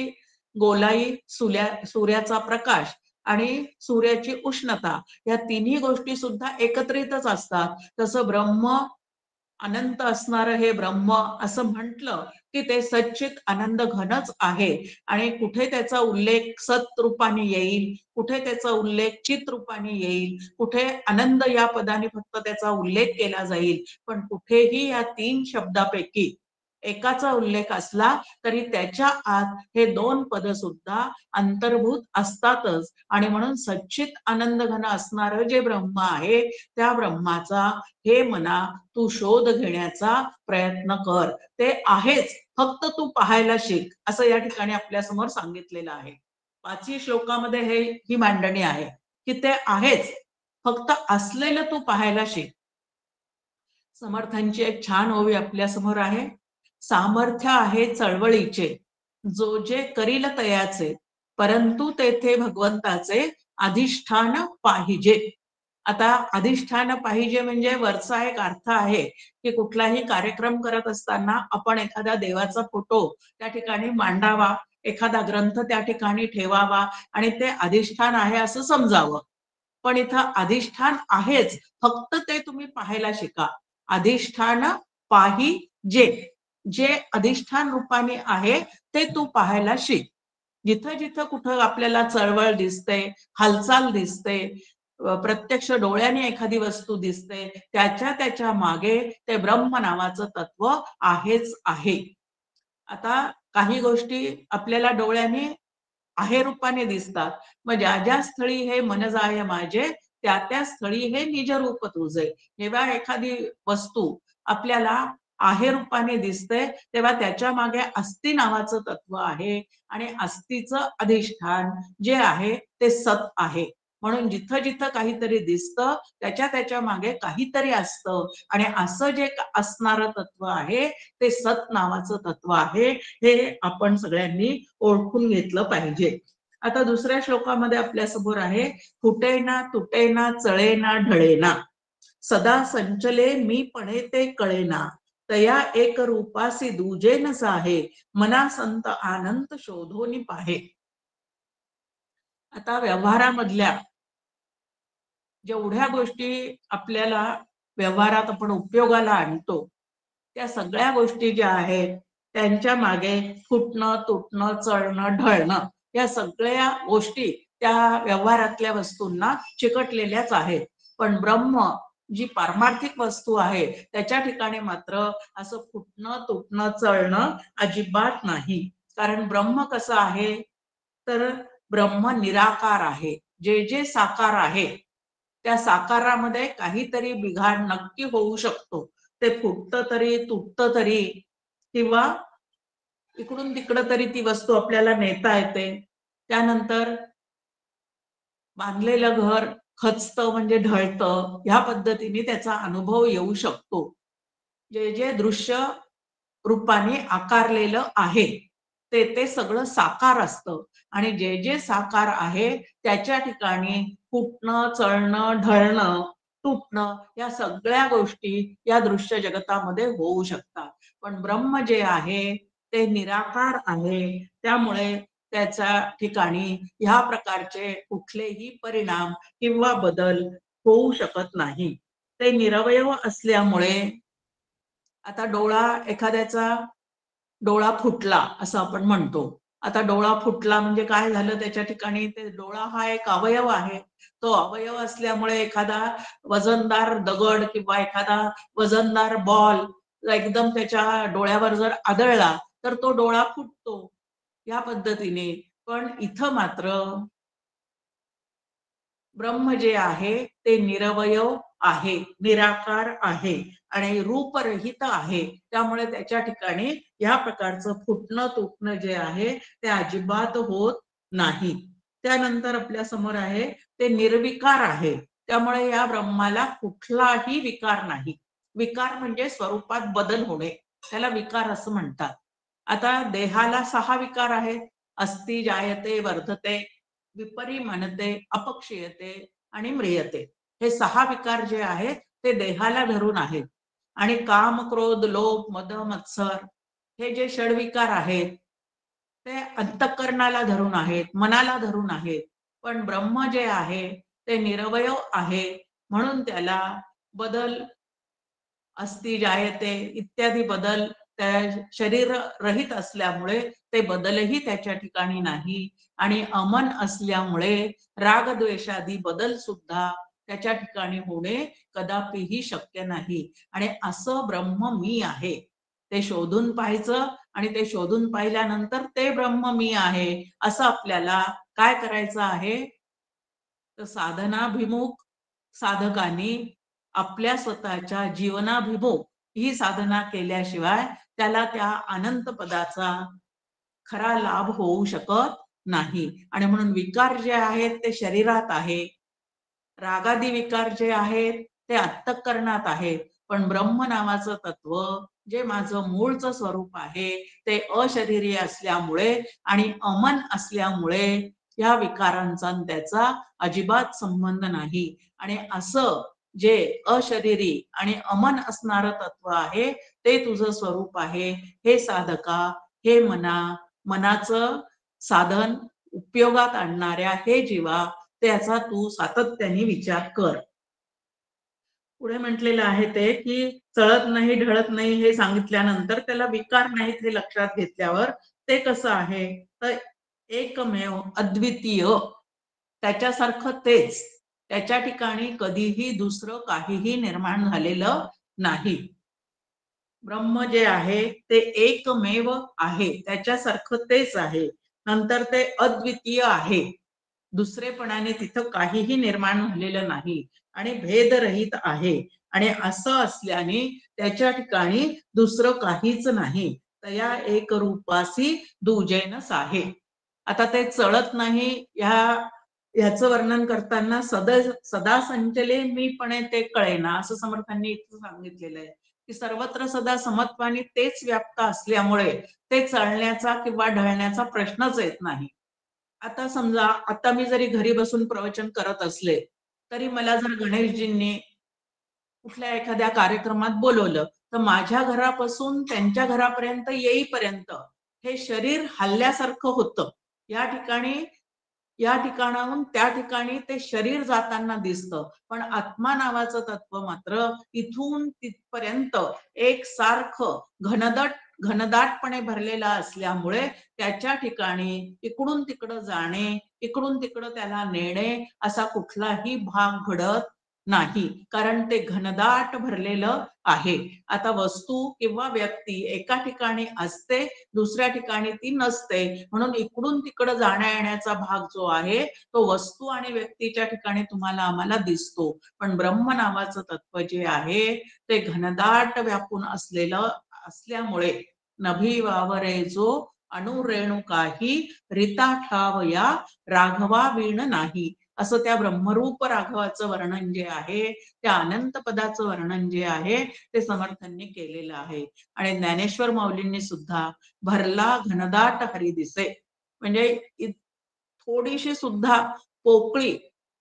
गोलाई, सूर्याचा प्रकाश आणि सूर्याची उष्णता या तिन्ही गोष्टी सुद्धा एकत्रितच असतात. तसं ब्रह्म अनंत असणारं हे ब्रह्म असं म्हटलं की ते सच्चित आनंद घनच आहे. आणि कुठे त्याचा उल्लेख सत रूपाने येईल, कुठे त्याचा उल्लेख चित रूपाने येईल, कुठे आनंद या पदाने फक्त त्याचा उल्लेख केला जाईल, पण कुठेही या 3 शब्दापैकी एकाचा उल्लेख असला तरी त्याच्या आत हे 2 पद सुद्धा अंतर्भूत असतातच. आणि म्हणून सच्चित आनंद घन असणारं जे ब्रह्म आहे त्या ब्रह्माचा हे मना तू शोध घेण्याचा प्रयत्न कर. ते आहेच, फक्त तू पाहायला शिक असं या ठिकाणी आपल्या समोर सांगितलेलं आहे. 5ही श्लोकामध्ये ही मांडणी आहे की ते आहेच, फक्त असलेलं तू पाहायला शिक. समर्थांची एक छान ओवी आपल्या समोर आहे. सामर्थ्य आहे चळवळीचे, जो जे करील तयाचे, परंतु तेथे भगवंताचे अधिष्ठान पाहिजे. आता अधिष्ठान पाहिजे म्हणजे वरचा एक अर्थ आहे की कुठलाही कार्यक्रम करत असताना आपण एखाद्या देवाचा फोटो त्या ठिकाणी मांडावा, एखादा ग्रंथ त्या ठिकाणी ठेवावा आणि ते अधिष्ठान आहे असं समजावं. पण इथं अधिष्ठान आहेच, फक्त ते तुम्ही पाहायला शिका. अधिष्ठान पाहिजे, जे अधिष्ठान रूपाने आहे ते तू पाहायला शिक. जिथं जिथं कुठं आपल्याला चळवळ दिसते, हालचाल दिसते, प्रत्यक्ष डोळ्याने एखादी वस्तू दिसते, त्याच्या मागे ते ब्रह्म नावाचं तत्व आहेच आहे. आता काही गोष्टी आपल्याला डोळ्याने आहे रूपाने दिसतात. मग ज्या ज्या स्थळी हे मन जाय माझे, त्या त्या स्थळी हे निज रूप तुझे. जेव्हा एखादी वस्तू आपल्याला आहे रूपाने दिसते तेव्हा त्याच्या मागे अस्ति नावाचं तत्व आहे आणि अस्तिचं अधिष्ठान जे आहे ते सत आहे. म्हणून जिथं जिथं काहीतरी दिसतं त्याच्या मागे काहीतरी असतं आणि असं जे असणारं तत्व आहे ते सत नावाचं तत्व आहे. हे आपण सगळ्यांनी ओळखून घेतलं पाहिजे. आता दुसऱ्या श्लोकामध्ये आपल्या समोर आहे, फुटेना तुटेना चळेना ढळेना सदा संचले मी पणे ते कळेना तया एक रूपासी दुजे न साहे मना संत आनंद शोधोनी पाहे. आता व्यवहारामधल्या जेवढ्या गोष्टी आपल्याला व्यवहारात आपण उपयोगाला आणतो त्या सगळ्या गोष्टी ज्या आहेत त्यांच्या मागे फुटणं तुटणं चळणं ढळणं या सगळ्या गोष्टी त्या व्यवहारातल्या वस्तूंना चिकटलेल्याच आहेत. पण ब्रह्म जी पारमार्थिक वस्तू आहे त्याच्या ठिकाणी मात्र असं फुटणं तुटणं चळणं अजिबात नाही. कारण ब्रह्म कसं आहे तर ब्रह्म निराकार आहे. जे जे साकार आहे त्या साकारामध्ये काहीतरी बिघाड नक्की होऊ शकतो. ते फुटतं तरी तुटतं तरी किंवा इकडून तिकडं तरी ती वस्तू आपल्याला नेता येते. त्यानंतर बांधलेलं घर खचतं म्हणजे ढळतं ह्या पद्धतीने त्याचा अनुभव येऊ शकतो. जे जे दृश्य रूपाने आकारलेलं आहे ते ते सगळं साकार असतं आणि जे जे साकार आहे त्याच्या ठिकाणी फुटणं चळणं ढळणं तुटणं या सगळ्या गोष्टी या दृश्य जगतामध्ये होऊ शकतात. पण ब्रह्म जे आहे ते निराकार आहे त्यामुळे त्याच्या ठिकाणी ह्या प्रकारचे कुठलेही परिणाम किंवा बदल होऊ शकत नाही. ते निरवयव असल्यामुळे आता डोळा एखाद्याचा डोळा फुटला असं आपण म्हणतो. आता डोळा फुटला म्हणजे काय झालं त्याच्या ठिकाणी ते डोळा हा एक अवयव आहे. तो अवयव असल्यामुळे एखादा वजनदार दगड किंवा एखादा वजनदार बॉल एकदम त्याच्या डोळ्यावर जर आदळला तर तो डोळा फुटतो या पद्धतीने. पण इथं मात्र ब्रह्म जे आहे ते निरवयव आहे निराकार आहे आणि रूपरहित आहे. त्यामुळे त्याच्या ठिकाणी या प्रकारचं फुटणं तुटणं जे आहे ते अजिबात होत नाही. त्यानंतर आपल्या समोर आहे ते निर्विकार आहे. त्यामुळे या ब्रह्माला कुठलाही विकार नाही. विकार म्हणजे स्वरूपात बदल होणे त्याला विकार असं म्हणतात. आता देहाला 6 विकार आहेत. अस्ति जायते वर्धते विपरी म्हणते अपक्षीयते आणि म्रियते. हे 6 विकार जे आहेत ते देहाला धरून आहेत. आणि काम क्रोध लोभ मद मत्सर हे जे षडविकार आहेत ते अंतःकरणाला धरून आहेत मनाला धरून आहेत. पण ब्रह्म जे आहे ते निरवयव आहे म्हणून त्याला बदल अस्ति जायते इत्यादी बदल त्या शरीर रहित असल्यामुळे ते बदलही त्याच्या ठिकाणी नाही आणि अमन असल्यामुळे राग द्वेषादी बदल सुद्धा त्याच्या ठिकाणी होणे कदापिही शक्य नाही. आणि असं ब्रह्म मी आहे ते शोधून पाहायचं आणि ते शोधून पाहिल्यानंतर ते ब्रह्म मी आहे असं आपल्याला काय करायचं आहे तर साधनाभिमुख साधकांनी आपल्या स्वतःच्या जीवनाभिमुख ही साधना केल्याशिवाय त्याला त्या अनंत पदाचा खरा लाभ होऊ शकत नाही. आणि म्हणून विकार जे आहेत ते शरीरात आहे. रागादी विकार जे आहेत ते अंतःकरणात आहेत. पण ब्रह्म नावाचं तत्व जे माझं मूळचं स्वरूप आहे ते अशरीरी असल्यामुळे आणि अमन असल्यामुळे या विकारांचा आणि त्याचा अजिबात संबंध नाही. आणि असं जे अशरीरी आणि अमन असणारं तत्व आहे ते तुझं स्वरूप आहे. हे साधका हे मनाचं साधन उपयोगात आणणाऱ्या हे जीवा त्याचा तू सातत्याने विचार कर. पुढे म्हटलेलं आहे ते की चळत नाही ढळत नाही हे सांगितल्यानंतर त्याला विकार नाहीत हे लक्षात घेतल्यावर ते कसं आहे तर एकमेव अद्वितीय त्याच्यासारखं तेच त्याच्या ठिकाणी कधीही दुसरं काहीही निर्माण झालेलं नाही. ब्रह्म जे आहे ते एकमेव आहे त्याच्यासारखं तेच आहे. नंतर ते अद्वितीय आहे दुसरेपणाने तिथं काहीही निर्माण झालेलं नाही आणि भेदरहित आहे. आणि असं असल्याने त्याच्या ठिकाणी दुसरं काहीच नाही. तया एक रूपासी दुजेनस आहे. आता ते चळत नाही ह्याचं वर्णन करताना सदा संचले मी पणे ते कळेना असं समर्थांनी इथं सांगितलेलं आहे की सर्वत्र सदा समत्वानी तेच व्याप्त असल्यामुळे ते चळण्याचा किंवा ढळण्याचा प्रश्नच येत नाही. आता समजा आता मी जरी घरी बसून प्रवचन करत असले तरी मला जर गणेशजींनी कुठल्या एखाद्या कार्यक्रमात बोलवलं तर माझ्या घरापासून त्यांच्या घरापर्यंत येईपर्यंत हे शरीर हल्ल्यासारखं होतं. या ठिकाणाहून त्या ठिकाणी ते शरीर जाताना दिसतं, पण आत्मा नावाचं तत्व मात्र इथून तिथपर्यंत एक सारखं घनदाटपणे भरलेला असल्यामुळे त्याच्या ठिकाणी इकडून तिकडं जाणे, इकडून तिकडं त्याला नेणे असा कुठलाही भाग घडत नाही, कारण ते घनदाट भरलेलं आहे. आता वस्तू किंवा व्यक्ती एका ठिकाणी असते, दुसऱ्या ठिकाणी ती नसते, म्हणून इकडून तिकडं जाण्या येण्याचा भाग जो आहे तो वस्तू आणि व्यक्तीच्या ठिकाणी तुम्हाला आम्हाला दिसतो, पण ब्रह्म नावाचं तत्व जे आहे ते घनदाट व्यापून असल्यामुळे नभी वावरे जो अणुरेणू काही रिता ठावया राघवा वीण नाही, असं त्या ब्रह्मरूप राघवाचं वर्णन जे आहे, त्या अनंत पदाचं वर्णन जे आहे ते समर्थांनी केलेलं आहे. आणि ज्ञानेश्वर माऊलींनी सुद्धा भरला घनदाट हरी दिसे, म्हणजे थोडीशी सुद्धा पोकळी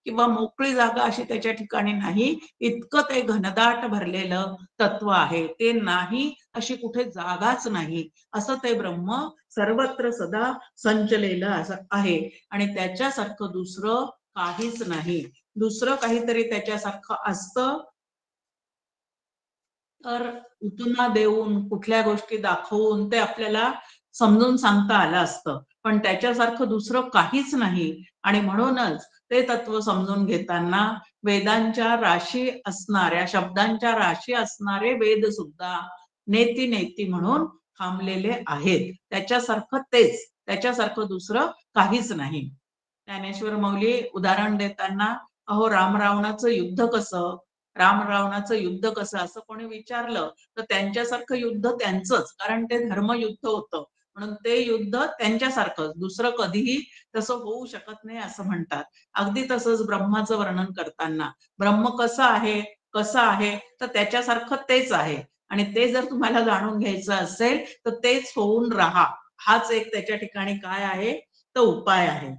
किंवा मोकळी जागा अशी त्याच्या ठिकाणी नाही, इतकं ते घनदाट भरलेलं तत्व आहे. ते नाही अशी कुठे जागाच नाही, असं ते ब्रह्म सर्वत्र सदा संचलेलं असं आहे. आणि त्याच्यासारखं दुसरं काहीच नाही. दुसरं काहीतरी त्याच्यासारखं असतं तर उपमा देऊन कुठल्या गोष्टी दाखवून ते आपल्याला समजून सांगता आलं असतं, पण त्याच्यासारखं दुसरं काहीच नाही. आणि म्हणूनच ते तत्व समजून घेताना वेदांच्या राशी असणाऱ्या शब्दांच्या राशी असणारे वेद सुद्धा नेती नेती म्हणून थांबलेले आहेत. त्याच्यासारखं दुसरं काहीच नाही. ज्ञानेश्वर माऊली उदाहरण देताना अहो राम रावणाचं युद्ध कसं असं कोणी विचारलं तर त्यांच्यासारखं युद्ध त्यांचंच, कारण ते धर्मयुद्ध होतं, म्हणून ते युद्ध त्यांच्यासारखं दुसरं कधीही तसं होऊ शकत नाही असं म्हणतात. अगदी तसंच ब्रह्माचं वर्णन करताना ब्रह्म कसं आहे तर त्याच्यासारखं तेच आहे, आणि ते जर तुम्हाला जाणून घ्यायचं असेल तर तेच होऊन राहा, हाच एक त्याच्या ठिकाणी काय आहे तर उपाय आहे.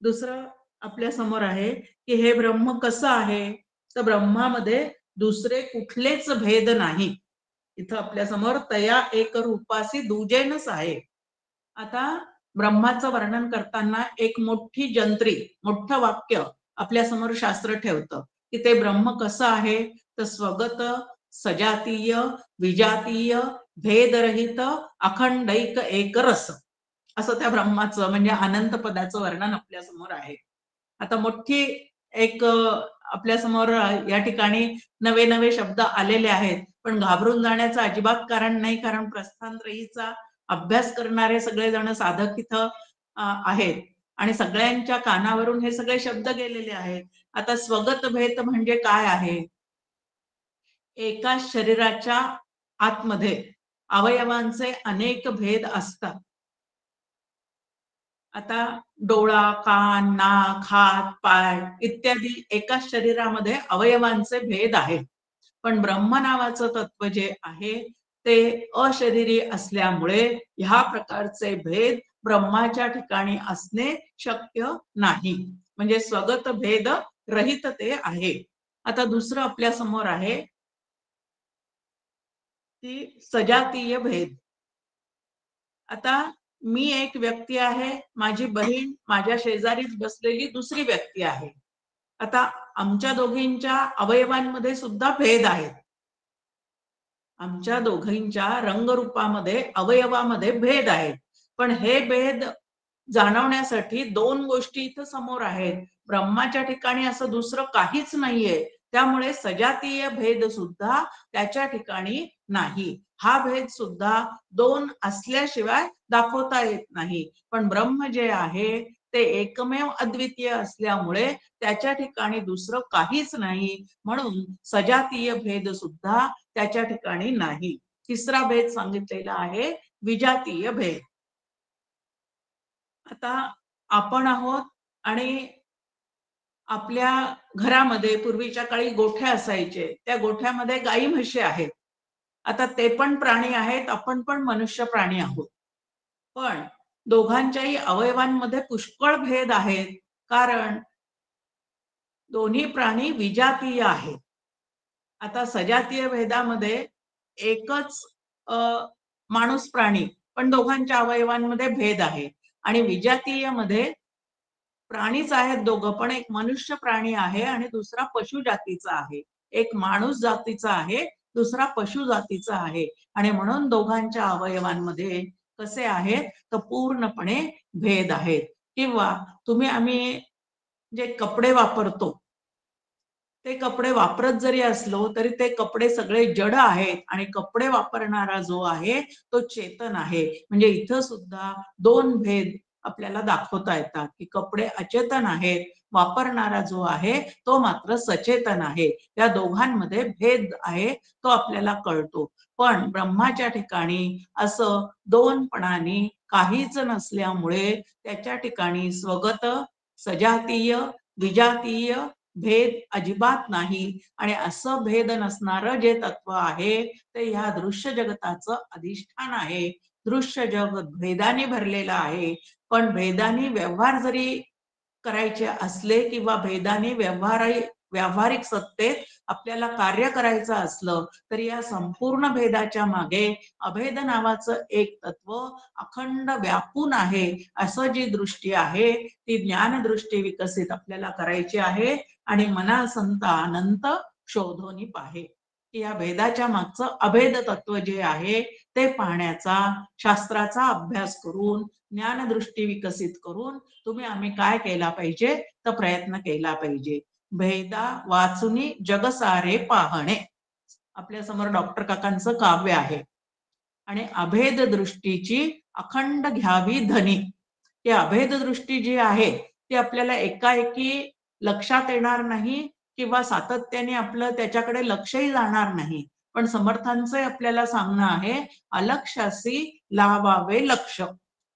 दुसरं आपल्या समोर आहे की हे ब्रह्म कसं आहे तर ब्रह्मामध्ये दुसरे कुठलेच भेद नाही. इथं आपल्या समोर तया एक रूपासी दुजेनच आहे. आता ब्रह्माचं वर्णन करताना एक मोठं वाक्य आपल्या समोर शास्त्र ठेवतं की ते ब्रह्म कसं आहे तर स्वगत सजातीय विजातीय भेदरहित अखंडैक एकरस, असं त्या ब्रह्माचं म्हणजे अनंत पदाचं वर्णन आपल्या समोर आहे. आता मोठी एक आपल्या समोर या ठिकाणी नवे शब्द आलेले आहेत, पण घाबरून जाण्याचं अजिबात कारण नाही, कारण प्रस्थानत्रयीचा अभ्यास करणारे सगळेजण साधक इथं आहेत आणि सगळ्यांच्या कानावरून हे सगळे शब्द गेलेले आहेत. आता स्वगत भेद म्हणजे काय आहे? एका शरीराच्या आतमध्ये अवयवांचे अनेक भेद असतात. आता डोळा, कान, नाक, हात, पाय इत्यादी एका शरीरामध्ये अवयवांचे भेद आहेत, पण ब्रह्म नावाचं तत्व जे आहे ते अशरीरी असल्यामुळे ह्या प्रकारचे भेद ब्रह्माच्या ठिकाणी असणे शक्य नाही, म्हणजे स्वगत भेद रहित ते आहे. आता दुसरं आपल्या समोर आहे की सजातीय भेद. आता मी एक व्यक्ती आहे, माझी बहीण माझ्या शेजारीच बसलेली दुसरी व्यक्ती आहे. आता आमच्या दोघींच्या अवयवांमध्ये सुद्धा भेद आहेत. आमच्या दोघींच्या रंगरूपामध्ये अवयवामध्ये भेद आहेत, पण हे भेद जाणवण्यासाठी दोन गोष्टी इथं समोर आहेत. ब्रह्माच्या ठिकाणी असं दुसरं काहीच नाहीये, त्यामुळे सजातीय भेद सुद्धा त्याच्या ठिकाणी नाही. हा भेद सुद्धा दोन असल्याशिवाय दाखवता येत नाही, पण ब्रह्म जे आहे ते एकमेव अद्वितीय असल्यामुळे त्याच्या ठिकाणी दुसरं काहीच नाही, म्हणून सजातीय भेद सुद्धा त्याच्या ठिकाणी नाही. तिसरा भेद सांगितलेला आहे विजातीय भेद. आता आपण आहोत आणि आपल्या घरामध्ये पूर्वीच्या काळी गोठ्या असायचे, त्या गोठ्यामध्ये गाई म्हशी आहेत. आता ते पण प्राणी आहेत, आपण पण मनुष्य प्राणी आहोत, पण दोघांच्याही अवयवांमध्ये पुष्कळ भेद आहेत, कारण दोन्ही प्राणी विजातीय आहेत. आता सजातीय भेदामध्ये एकच माणूस प्राणी, पण दोघांच्या अवयवांमध्ये भेद आहे. आणि विजातीय मध्ये प्राणीच आहेत दोघं, पण एक मनुष्य प्राणी आहे आणि दुसरा पशु जातीचा आहे. एक माणूस जातीचा आहे, दुसरा पशु जातीचा आहे. आणि म्हणून दोघांच्या अवयवांमध्ये कसे आहेत तर पूर्णपणे भेद आहेत. किंवा आम्ही जे कपडे वापरतो, ते कपडे वापरत जरी असलो तरी ते कपडे सगळे जड आहेत आणि कपडे वापरणारा जो आहे तो चेतन आहे. म्हणजे इथं सुद्धा दोन भेद आपल्याला दाखवता येतात की कपडे अचेतन आहेत, वापरणारा जो आहे तो मात्र सचेतन आहे. या दोघांमध्ये भेद आहे तो आपल्याला कळतो. पण ब्रह्माच्या ठिकाणी असं दोनपणाने काहीच नसल्यामुळे त्याच्या ठिकाणी स्वगत, सजातीय, विजातीय भेद अजिबात नाही. आणि असं भेद नसणारं जे तत्व आहे ते ह्या दृश्य जगताचं अधिष्ठान आहे. दृश्य जगत भेदाने भरलेलं आहे, पण भेदाने व्यवहार जरी करायचे असले किंवा भेदाने व्यावहारिक सत्तेत आपल्याला कार्य करायचं असलं तरी या संपूर्ण भेदाच्या मागे अभेद नावाचं एक तत्व अखंड व्यापून आहे. असं जी दृष्टी आहे ती ज्ञानदृष्टी विकसित आपल्याला करायची आहे. आणि मना संत अनंत शोधोनी पाहे, की या भेदाच्या मागचं अभेद तत्व जे आहे ते पाहण्याचा शास्त्राचा अभ्यास करून ज्ञानदृष्टी विकसित करून आम्ही काय केला पाहिजे तर प्रयत्न केला पाहिजे. भेदा वाचुनी जगसारे पाहणे, आपल्या समोर डॉक्टर काकांचं काव्य आहे. आणि अभेद दृष्टीची अखंड घ्यावी धनी. ती अभेद दृष्टी जी आहे ती आपल्याला एकाएकी लक्षात येणार नाही किंवा सातत्याने आपलं त्याच्याकडे लक्षही जाणार नाही. पण समर्थांचं आपल्याला सांगणं आहे, अलक्षासी लावावे लक्ष.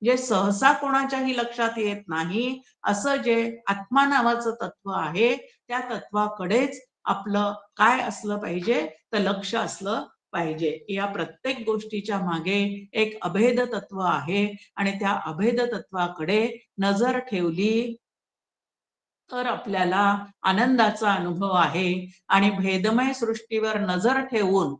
जे सहसा कोणाच्याही लक्षात येत नाही असं जे आत्मा नावाचं तत्व आहे त्या तत्वाकडेच आपलं काय असलं पाहिजे तर लक्ष असलं पाहिजे. या प्रत्येक गोष्टीच्या मागे एक अभेद तत्व आहे आणि त्या अभेद तत्वाकडे नजर ठेवली तर आपल्याला आनंदाचा अनुभव आहे. आणि भेदमय सृष्टीवर नजर ठेवून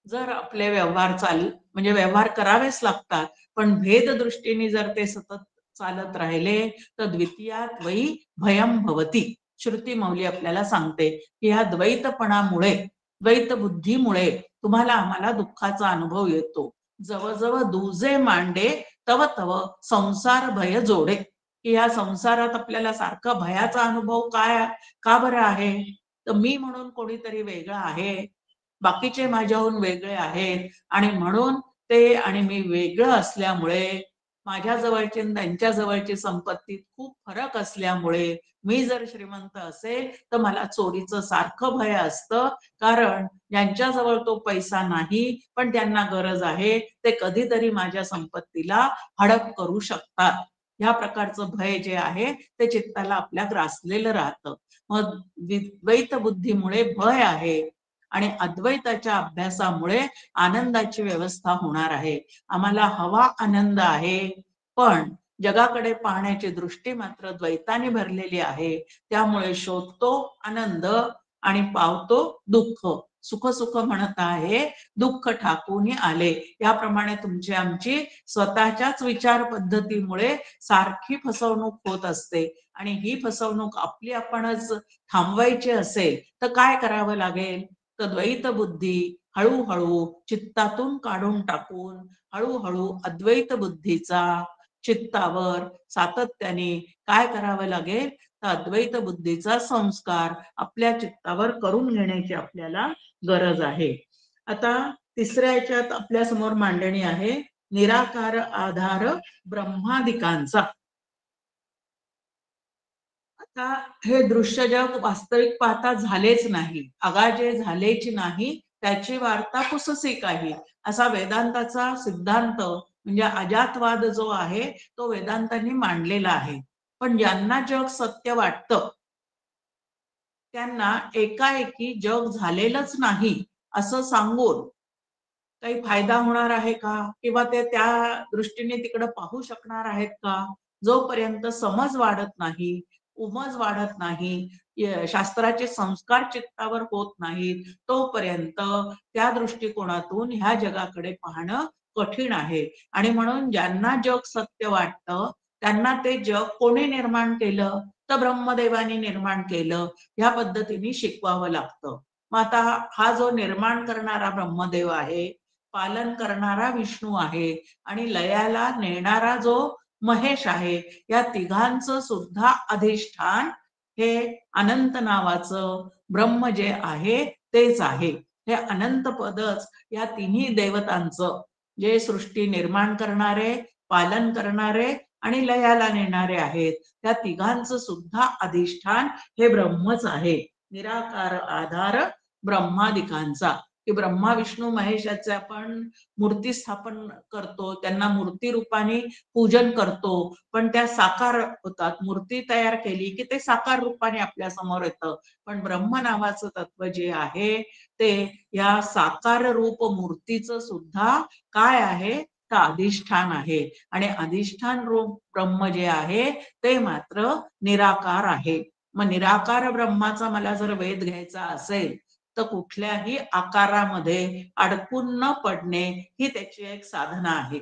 जर आपले म्हणजे व्यवहार करावेच लागतात, पण भेद दृष्टीने जर ते सतत चालत राहिले तर द्वितीयात वै भयम भवती. श्रुती मौली आपल्याला सांगते की ह्या द्वैतपणामुळे, द्वैत बुद्धीमुळे आम्हाला दुःखाचा अनुभव येतो. जवळ दुजे मांडे तव तव संसार भय जोडे. की या संसारात आपल्याला सारखा भयाचा अनुभव का बरं आहे तर मी म्हणून कोणीतरी वेगळं आहे, बाकीचे माझ्याहून वेगळे आहेत आणि म्हणून ते आणि मी वेगळं असल्यामुळे माझ्या जवळची त्यांच्या जवळची संपत्तीत खूप फरक असल्यामुळे मी जर श्रीमंत असेल तर मला चोरीचं सारखं भय असतं. कारण ज्यांच्याजवळ तो पैसा नाही पण त्यांना गरज आहे ते कधीतरी माझ्या संपत्तीला हडप करू शकतात. ह्या प्रकारचं भय जे आहे ते चित्ताला आपल्या ग्रासलेलं राहतं. मग द्वैत बुद्धीमुळे भय आहे आणि अद्वैताच्या अभ्यासामुळे आनंदाची व्यवस्था होणार आहे. आम्हाला हवा आनंद आहे, पण जगाकडे पाहण्याची दृष्टी मात्र द्वैताने भरलेली आहे. त्यामुळे शोधतो आनंद आणि पावतो दुःख. सुख सुख म्हणत आहे, दुःख ठाकून आले. याप्रमाणे तुमची आमची स्वतःच्याच विचार पद्धतीमुळे सारखी फसवणूक होत असते. आणि ही फसवणूक आपली आपणच थांबवायची असेल तर काय करावं लागेल तर द्वैत बुद्धी हळूहळू चित्तातून काढून टाकून हळूहळू अद्वैत बुद्धीचा चित्तावर सातत्याने काय करावं लागेल तर अद्वैत बुद्धीचा संस्कार आपल्या चित्तावर करून घेण्याची आपल्याला गरज आहे. आता तिसऱ्या याच्यात आपल्या समोर मांडणी आहे निराकार आधार ब्रह्मादिकांचा. आता हे दृश्य जग वास्तविक पाहता झालेच नाही, अगाजे झालेच नाही, त्याची वार्ता पुससी काही, असा वेदांताचा सिद्धांत म्हणजे अजातवाद जो आहे तो वेदांतांनी मांडलेला आहे. पण ज्यांना जग सत्य वाटतं त्यांना एकाएकी जग झालेलंच नाही असं सांगून काही फायदा होणार आहे का, किंवा ते त्या दृष्टीने तिकडे पाहू शकणार आहेत का, जोपर्यंत समज वाढत नाही, उमज वाढत नाही, शास्त्राचे संस्कार चित्तावर होत नाहीत, तोपर्यंत त्या दृष्टिकोनातून ह्या जगाकडे पाहणं कठीण आहे. आणि म्हणून ज्यांना जग सत्य वाटतं त्यांना ते जग कोणी निर्माण केलं, तर ब्रह्मदेवानी निर्माण केलं, ह्या पद्धतीने शिकवावं लागतं. मग आता हा जो निर्माण करणारा ब्रह्मदेव आहे, पालन करणारा विष्णू आहे आणि लयाला नेणारा जो महेश आहे, या तिघांचं सुद्धा अधिष्ठान हे अनंत नावाचं ब्रह्म जे आहे तेच आहे. हे अनंत पदच या तिन्ही देवतांचं, जे सृष्टी निर्माण करणारे, पालन करणारे आणि लयाला नेणारे आहेत, त्या तिघांचं सुद्धा अधिष्ठान हे ब्रह्मच आहे. निराकार आधार ब्रह्मादिकांचा, की ब्रह्मा विष्णू महेशाचे आपण मूर्ती स्थापन करतो, त्यांना मूर्ती रूपाने पूजन करतो, पण त्या साकार होतात. मूर्ती तयार केली की ते साकार रूपाने आपल्या समोर येतं. पण ब्रह्म नावाचं तत्व जे आहे ते या साकार रूप मूर्तीचं सुद्धा काय आहे, तर अधिष्ठान आहे. आणि अधिष्ठान रूप ब्रह्म जे आहे ते मात्र निराकार आहे. मग निराकार ब्रह्माचा मला जर वेध घ्यायचा असेल तर कुठल्याही आकारामध्ये अडकून न पडणे ही त्याची एक साधना आहे.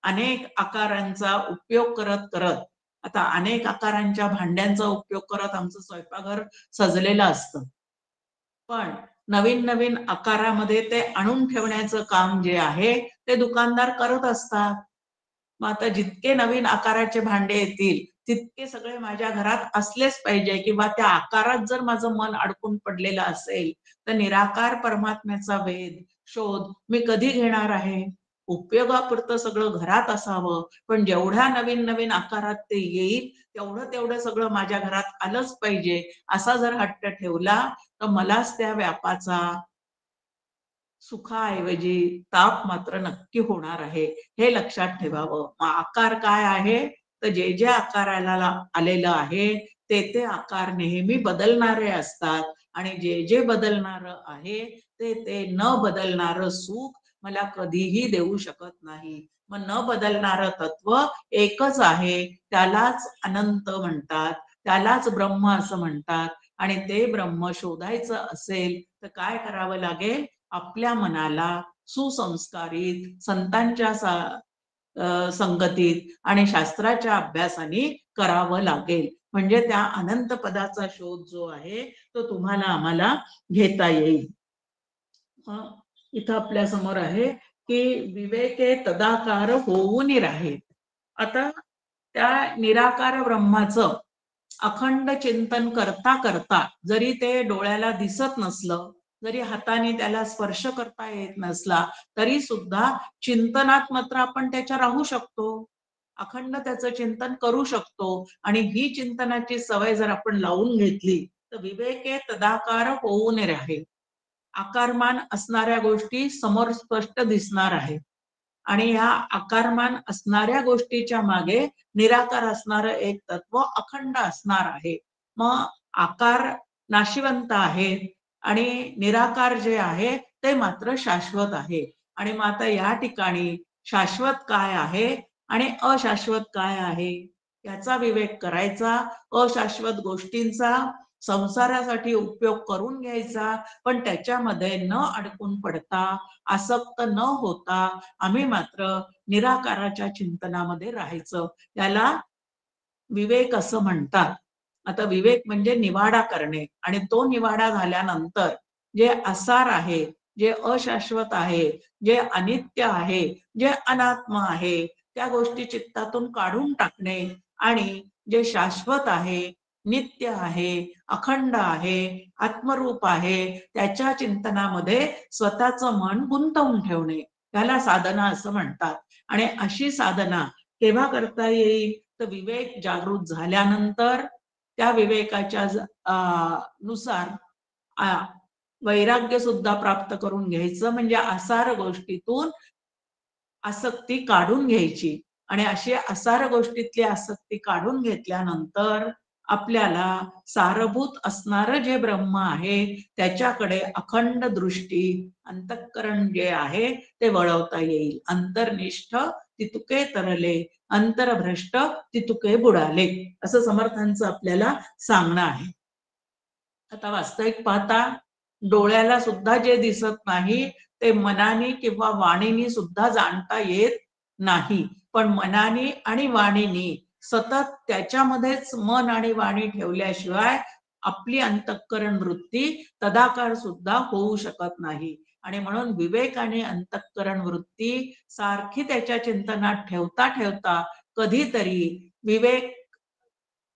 अनेक आकारांचा उपयोग करत करत, आता अनेक आकारांच्या भांड्यांचा उपयोग करत आमचं स्वयंपाकघर सजलेलं असतं, पण नवीन नवीन आकारामध्ये ते आणून ठेवण्याचं काम जे आहे ते दुकानदार करत असतात. मग आता जितके नवीन आकाराचे भांडे येतील तितके सगळे माझ्या घरात असलेच पाहिजे, किंवा त्या आकारात जर माझं मन अडकून पडलेलं असेल तर निराकार परमात्म्याचा वेध शोध मी कधी घेणार आहे? उपयोगापुरतं सगळं घरात असावं, पण जेवढ्या नवीन नवीन आकारात ते येईल तेवढं तेवढं सगळं माझ्या घरात आलंच पाहिजे, असा जर हट्ट ठेवला तर मलाच त्या व्यापाचा सुखाऐवजी ताप मात्र नक्की होणार आहे, हे लक्षात ठेवावं. मग आकार काय आहे, तर जे जे आकाराला आलेलं आहे ते ते आकार नेहमी बदलणारे असतात, आणि जे जे बदलणार आहे ते ते न बदलणारं सुख मला कधीही देऊ शकत नाही. मग न बदलणारं तत्व एकच आहे, त्यालाच अनंत म्हणतात, त्यालाच ब्रह्म असं म्हणतात. आणि ते ब्रह्म शोधायचं असेल तर काय करावं लागेल? आपल्या मनाला सुसंस्कारित संतांच्या संगतीत आणि शास्त्राच्या अभ्यासाने करावं लागेल. म्हणजे त्या अनंत पदाचा शोध जो आहे तो तुम्हाला आम्हाला घेता येईल. इथं आपल्या समोर आहे की विवेके तदाकार होऊन राहे. आता त्या निराकार ब्रह्माचं अखंड चिंतन करता करता, जरी ते डोळ्याला दिसत नसलं, जरी हाताने त्याला स्पर्श करता येत नसला, तरी सुद्धा चिंतनात मात्र आपण त्याच्या राहू शकतो, अखंड त्याचं चिंतन करू शकतो. आणि ही चिंतनाची सवय जर आपण लावून घेतली तर विवेके तदाकार होऊन राहे. आकारमान असणाऱ्या गोष्टी समोर स्पष्ट दिसणार आहेत, आणि ह्या आकारमान असणाऱ्या गोष्टीच्या मागे निराकार असणारं एक तत्व अखंड असणार आहे. मग आकार नाशिवंत आहेत आणि निराकार जे आहे ते मात्र शाश्वत आहे. आणि मग आता या ठिकाणी शाश्वत काय आहे आणि अशाश्वत काय आहे याचा विवेक करायचा. अशाश्वत गोष्टींचा संसारासाठी उपयोग करून घ्यायचा, पण त्याच्यामध्ये न अडकून पडता, आसक्त न होता आम्ही मात्र निराकाराच्या चिंतनामध्ये राहायचं. याला विवेक असं म्हणतात. आता विवेक म्हणजे निवाडा करणे, आणि तो निवाडा झाल्यानंतर जे असार आहे, जे अशाश्वत आहे, जे अनित्य आहे, जे अनात्म आहे, त्या गोष्टी चित्तातून काढून टाकणे, आणि जे शाश्वत आहे, नित्य आहे, अखंड आहे, आत्मरूप आहे, त्याच्या चिंतनामध्ये स्वतःचं मन गुंतवून ठेवणे, त्याला साधना असं म्हणतात. आणि अशी साधना केव्हा करता येईल? तर विवेक जागृत झाल्यानंतर त्या विवेकाच्या नुसार वैराग्य सुद्धा प्राप्त करून घ्यायचं, म्हणजे आसार गोष्टीतून आसक्ती काढून घ्यायची. आणि अशी आसार गोष्टीतली आसक्ती काढून घेतल्यानंतर आपल्याला सारभूत असणारं जे ब्रह्म आहे त्याच्याकडे अखंड दृष्टी अंतःकरण जे आहे ते वळवता येईल. अंतर्निष्ठ तितुके तरले, अंतरभ्रष्ट तितुके बुडाले, असं समर्थांचं आपल्याला सांगणं आहे. आता वास्तविक पाहता डोळ्याला सुद्धा जे दिसत नाही ते मनाने किंवा वाणीने सुद्धा जाणता येत नाही. पण मनाने आणि वाणीने सतत त्याच्यामध्येच मन आणि वाणी ठेवल्याशिवाय आपली अंतःकरण वृत्ती तदाकार सुद्धा होऊ शकत नाही. आणि म्हणून विवेक आणि अंतःकरण वृत्ती सारखी त्याच्या चिंतनात ठेवता ठेवता कधीतरी विवेक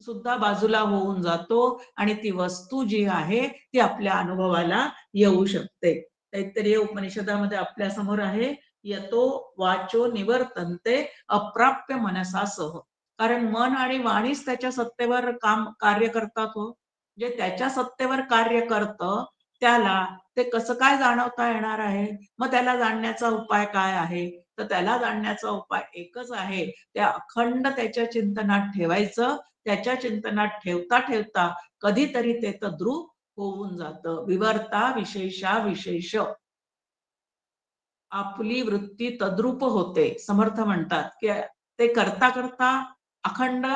सुद्धा बाजूला होऊन जातो आणि ती वस्तू जी आहे ती आपल्या अनुभवाला येऊ शकते. तैत्तरीय उपनिषदामध्ये आपल्या समोर आहे, यतो वाचो निवर्तन्ते अप्राप्य मनसासह. कारण मन आणि वाणीच त्याच्या सत्तेवर कार्य करतात हो. जे त्याच्या सत्तेवर कार्य करतं त्याला ते कसं काय जाणवता येणार आहे? मग त्याला जाणण्याचा उपाय काय आहे? तर त्याला जाणण्याचा उपाय एकच आहे, त्या अखंड त्याच्या चिंतनात ठेवायचं. त्याच्या चिंतनात ठेवता ठेवता कधीतरी ते तद्रूप होऊन जातं. विवर्ता विशेषा विशेष, आपली वृत्ती तद्रूप होते. समर्थ म्हणतात की ते करता करता अखंड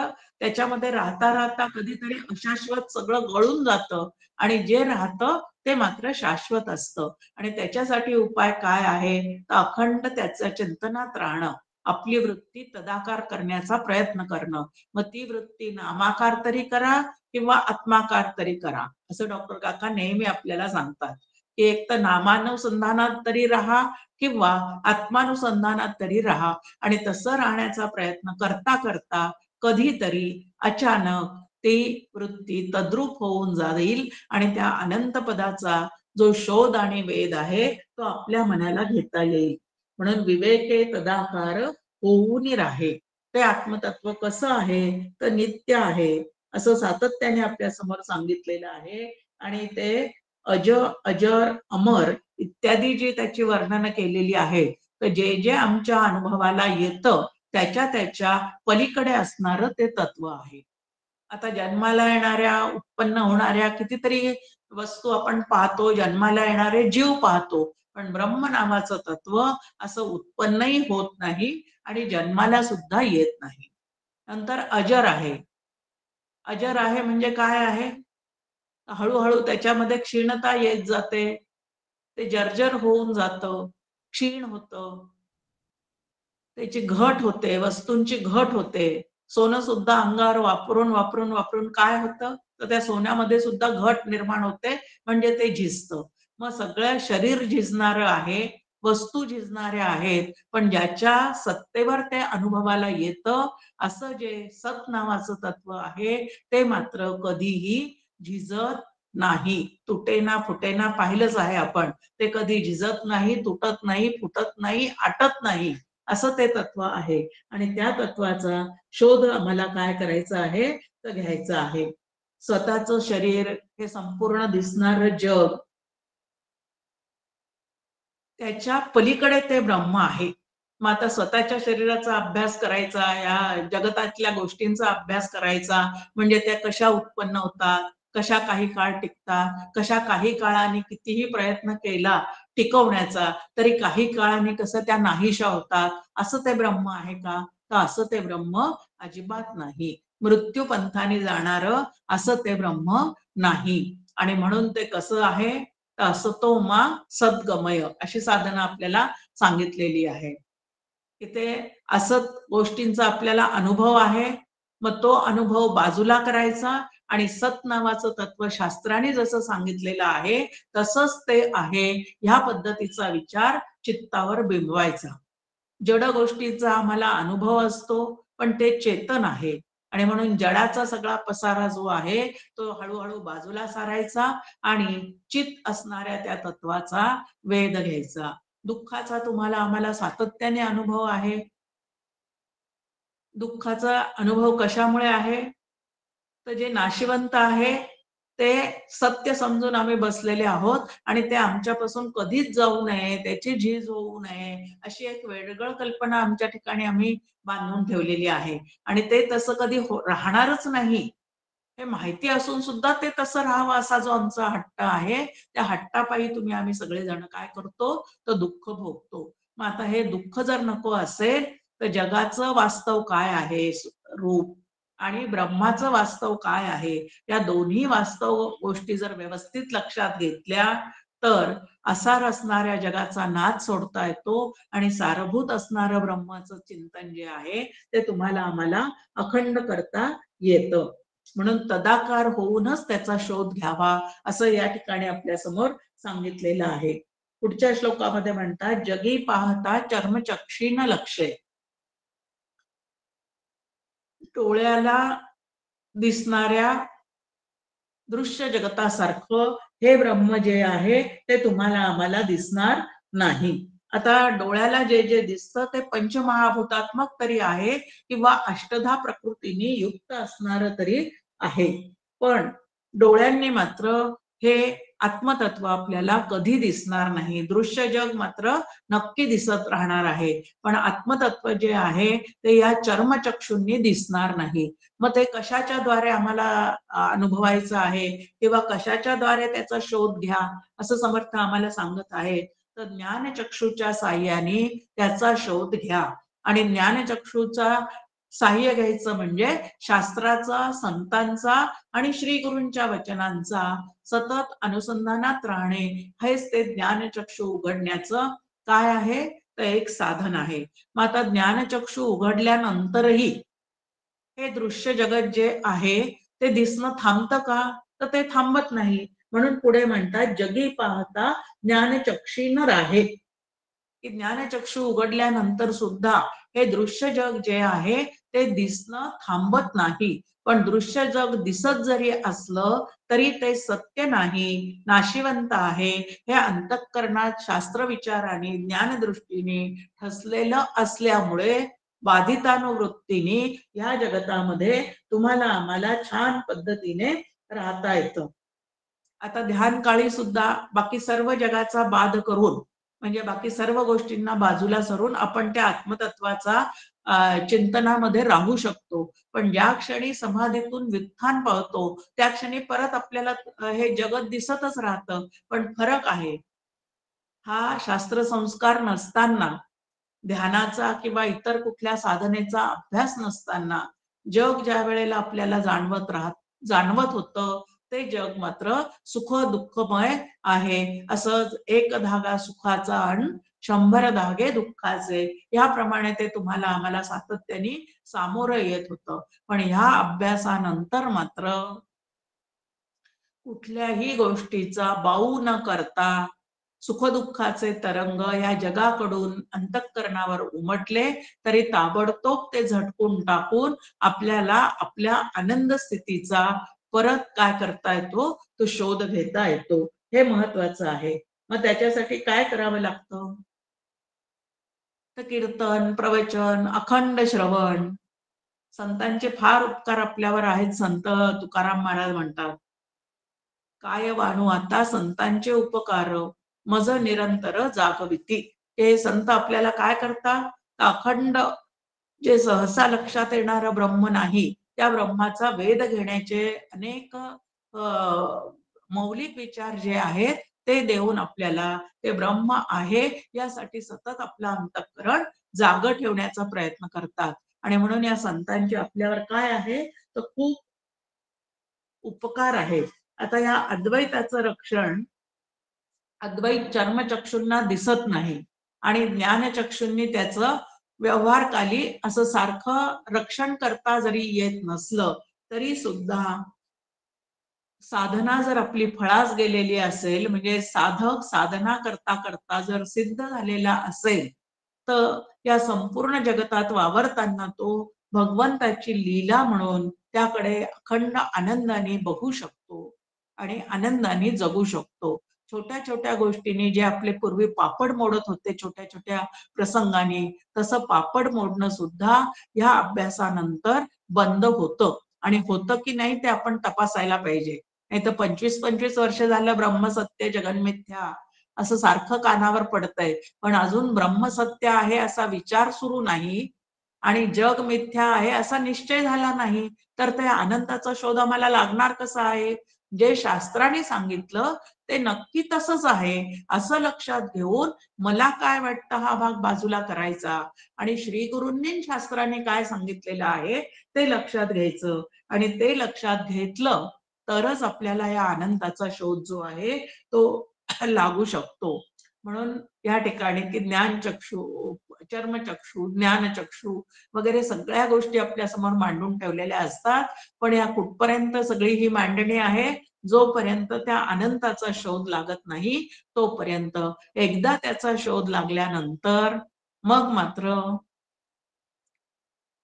त्याच्यामध्ये राहता राहता कधीतरी अशाश्वत सगळं गळून जातं आणि जे राहतं ते मात्र शाश्वत असतं. आणि त्याच्यासाठी उपाय काय आहे? तर अखंड त्याच्या चिंतनात राहणं, आपली वृत्ती तदाकार करण्याचा प्रयत्न करणं. मग ती वृत्ती नामाकार तरी करा किंवा आत्माकार तरी करा. असं डॉक्टर काका नेहमी आपल्याला सांगतात की एक तर नामानुसंधानात तरी राहा किंवा आत्मानुसंधानात तरी राहा. आणि तसं राहण्याचा प्रयत्न करता करता कधीतरी अचानक ती वृत्ती तद्रूप होऊन जाईल आणि त्या अनंत पदाचा जो शोध आणि वेध आहे तो आपल्या मनाला घेता येईल. म्हणून विवेके तदाकार होऊन राहे. ते आत्मतत्व कसं आहे? तर नित्य आहे, असं सातत्याने आपल्या समोर सांगितलेलं आहे. आणि ते अज अजर अमर इत्यादी जी त्याची वर्णनं केलेली आहे, तर जे जे आमच्या अनुभवाला येतं त्याच्या त्याच्या पलीकडे असणारं ते तत्व आहे. आता जन्माला येणाऱ्या उत्पन्न होणाऱ्या कितीतरी वस्तू आपण पाहतो, जन्माला येणारे जीव पाहतो, पण ब्रह्म नावाचं तत्व असं उत्पन्नही होत नाही आणि जन्माला सुद्धा येत नाही. नंतर अजर आहे. अजर आहे म्हणजे काय आहे? हळूहळू त्याच्यामध्ये क्षीणता येत जाते, ते जर्जर होऊन जातं, क्षीण होतं, त्याची घट होते, वस्तूंची घट होते. सोनं सुद्धा अंगावर वापरून वापरून वापरून काय होतं? तर त्या सोन्यामध्ये सुद्धा घट निर्माण होते, म्हणजे ते झिजतं. मग सगळं शरीर झिजणारं आहे, वस्तू झिजणाऱ्या आहेत, पण ज्याच्या सत्तेवर ते अनुभवाला येतं असं जे सत नावाचं तत्व आहे ते मात्र कधीही झिजत नाही. तुटेना फुटेना पाहिलंच आहे आपण. ते कधी झिजत नाही, तुटत नाही, फुटत नाही, आटत नाही, असं ते तत्व आहे. आणि त्या तत्वाचा शोध आम्हाला काय करायचा आहे? तर घ्यायचं आहे. स्वतःचं शरीर हे संपूर्ण दिसणारं जग, त्याच्या पलीकडे ते ब्रह्म आहे. मग आता स्वतःच्या शरीराचा अभ्यास करायचा, या जगतातल्या गोष्टींचा अभ्यास करायचा, म्हणजे त्या कशा उत्पन्न होतात, कशा काही काळ टिकतात, कशा काही काळाने कितीही प्रयत्न केला टिकवण्याचा तरी काही काळाने कसं त्या नाहीशा होतात, असं ते ब्रह्म आहे का? तर असं ते ब्रह्म अजिबात नाही. मृत्यू पंथाने जाणारं असं ते ब्रह्म नाही. आणि म्हणून ते कसं आहे? तर असतो मा सद्गमय अशी साधना आपल्याला सांगितलेली आहे. की ते असत गोष्टींचा आपल्याला अनुभव आहे, मग तो अनुभव बाजूला करायचा आणि सत नावाचं तत्व शास्त्राने जसं सांगितलेलं आहे तसंच ते आहे ह्या पद्धतीचा विचार चित्तावर बिंबवायचा. जड गोष्टीचा आम्हाला अनुभव असतो, पण ते चेतन आहे. आणि म्हणून जडाचा सगळा पसारा जो आहे तो हळूहळू बाजूला सारायचा आणि चित असणाऱ्या त्या तत्वाचा वेध घ्यायचा. दुःखाचा तुम्हाला आम्हाला सातत्याने अनुभव आहे. दुःखाचा अनुभव कशामुळे आहे? तर जे नाशिवंत आहे ते सत्य समजून आम्ही बसलेले आहोत आणि ते आमच्यापासून कधीच जाऊ नये, त्याची झीज होऊ नये, अशी एक वेगळं कल्पना आमच्या ठिकाणी आम्ही बांधून ठेवलेली आहे. आणि ते तसं कधी राहणारच नाही. हे माहिती असून सुद्धा ते तसं राहावं असा जो आमचा हट्ट आहे, त्या हट्टापायी आम्ही सगळेजण काय करतो, तर दुःख भोगतो. मग आता हे दुःख जर नको असेल, तर जगाचं वास्तव काय आहे रूप आणि ब्रह्माचं वास्तव काय आहे, या दोन्ही वास्तव गोष्टी जर व्यवस्थित लक्षात घेतल्या, तर असार असणाऱ्या जगाचा नाद सोडता येतो आणि सारभूत असणारं ब्रह्माचं चिंतन जे आहे ते तुम्हाला आम्हाला अखंड करता येतं. म्हणून तदाकार होऊनच त्याचा शोध घ्यावा असं या ठिकाणी आपल्या समोर सांगितलेलं आहे. पुढच्या श्लोकामध्ये म्हणतात, जगी पाहता चर्मचक्षीन लक्षे. डोळ्याला दिसणाऱ्या दृश्य जगतासारखं हे ब्रह्म जे आहे ते तुम्हाला आम्हाला दिसणार नाही. आता डोळ्याला जे जे दिसतं ते पंचमहाभूतात्मक तरी आहे किंवा अष्टधा प्रकृतीने युक्त असणार तरी आहे, पण डोळ्यांनी मात्र हे आत्मतत्व आपल्याला कधी दिसणार नाही. दृश्य जग मात्र नक्की दिसत राहणार आहे, पण आत्मतत्व जे आहे ते या चर्मचक्षूंनी दिसणार नाही. मग ते कशाच्या द्वारे आम्हाला अनुभवायचं आहे किंवा कशाच्या द्वारे त्याचा शोध घ्या असं समर्थ आम्हाला सांगत आहे, तर ज्ञानचक्षूच्या साह्याने त्याचा शोध घ्या. आणि ज्ञानचक्षूचा साह्य घ्यायचं म्हणजे शास्त्राचा, संतांचा आणि श्री गुरूंच्या वचनांचा सतत अनुसंधानात राहणे, हेच ते ज्ञानचक्षू उघडण्याचं काय आहे, तर एक साधन आहे. मग आता ज्ञानचक्षू उघडल्यानंतरही हे दृश्य जगत जे आहे ते दिसणं थांबतं का, तर ते थांबत नाही. म्हणून पुढे म्हणतात, जगी पाहता ज्ञानचक्षी न राहे, की ज्ञानचक्षु उघडल्यानंतर सुद्धा हे दृश्य जग जे आहे ते दिसणं थांबत नाही. पण दृश्य जग दिसत जरी असलं तरी ते सत्य नाही, नाशिवंत आहे. हे अंतःकरणात शास्त्र विचाराने, ज्ञानदृष्टीने ठसलेलं असल्यामुळे बाधितानुवृत्तीने या जगतामध्ये तुम्हाला आम्हाला छान पद्धतीने राहता येतं. आता ध्यान काळी सुद्धा बाकी सर्व जगाचा बाध करून, म्हणजे बाकी सर्व गोष्टींना बाजूला सरून आपण त्या आत्मतत्वाचा चिंतनामध्ये राहू शकतो. पण ज्या क्षणी समाधीतून व्युत्थान पावतो त्या क्षणी परत आपल्याला हे जगत दिसतच राहतं. पण फरक आहे, हा शास्त्र संस्कार नसताना, ध्यानाचा किंवा इतर कुठल्या साधनेचा अभ्यास नसताना जग ज्या वेळेला आपल्याला जाणवत होतं, ते जग मात्र सुख दुःखमय आहे. असं एक धागा सुखाचा आणि 100 धागे दुःखाचे, याप्रमाणे ते तुम्हाला आम्हाला सातत्याने सामोरं येत होतं. पण ह्या अभ्यासानंतर मात्र कुठल्याही गोष्टीचा बाऊ न करता सुखदुःखाचे तरंग या जगाकडून अंतःकरणावर उमटले तरी ताबडतोब ते झटकून टाकून आपल्याला आपल्या आनंद स्थितीचा परत काय करता येतो, तो शोध घेता येतो. हे महत्वाचं आहे. मग त्याच्यासाठी काय करावं लागतं, तर कीर्तन, प्रवचन, अखंड श्रवण. संतांचे फार उपकार आपल्यावर आहेत. संत तुकाराम महाराज म्हणतात, काय वाणू आता संतांचे उपकार, मज निरंतर जागविती. हे संत आपल्याला काय करतात, अखंड जे सहसा लक्षात येणारं ब्रह्म नाही, त्या ब्रह्माचा वेध घेण्याचे अनेक मौलिक विचार जे आहेत ते देऊन आपल्याला ते ब्रह्म आहे यासाठी सतत आपलं अंतःकरण जाग ठेवण्याचा प्रयत्न करतात. आणि म्हणून या संतांचे आपल्यावर काय आहे, तर खूप उपकार आहे. आता या अद्वैताचं रक्षण अद्वैत चर्मचक्षूंना दिसत नाही आणि ज्ञानचक्षूंनी त्याचं व्यवहारकाली असं सारखं रक्षण करता जरी येत नसलं तरी सुद्धा साधना जर आपली फळास गेलेली असेल, म्हणजे साधक साधना करता करता जर सिद्ध झालेला असेल, तर या संपूर्ण जगतात वावरताना तो भगवंताची लीला म्हणून त्याकडे अखंड आनंदाने बघू शकतो आणि आनंदाने जगू शकतो. छोट्या छोट्या गोष्टींनी जे आपले पूर्वी पापड मोडत होते छोट्या छोट्या प्रसंगाने, तसं पापड मोडणं सुद्धा या अभ्यासानंतर बंद होतं. आणि होतं की नाही ते आपण तपासायला पाहिजे. नाही तर 25-25 वर्ष झालं ब्रह्मसत्य जगन्मिथ्या असं सारखं कानावर पडतंय, पण अजून ब्रह्मसत्य आहे असा विचार सुरू नाही आणि जग मिथ्या आहे असा निश्चय झाला नाही तर त्या अनंताचा शोध आम्हाला लागणार कसा आहे? जे शास्त्राने सांगितलं ते नक्की तसंच आहे असं लक्षात घेऊन मला काय वाटतं हा भाग बाजूला करायचा आणि श्री गुरूंनी शास्त्राने काय सांगितलेलं आहे ते लक्षात घ्यायचं आणि ते लक्षात घेतलं तरच आपल्याला या अनंताचा शोध जो आहे तो लागू शकतो. म्हणून या ठिकाणी की ज्ञानचक्षु, चर्मचक्षु, ज्ञानचक्षु वगैरे सगळ्या गोष्टी आपल्या समोर मांडून ठेवलेल्या असतात. पण या कुठपर्यंत सगळी ही मांडणी आहे? जोपर्यंत त्या अनंताचा शोध लागत नाही तोपर्यंत. एकदा त्याचा शोध लागल्यानंतर मग मात्र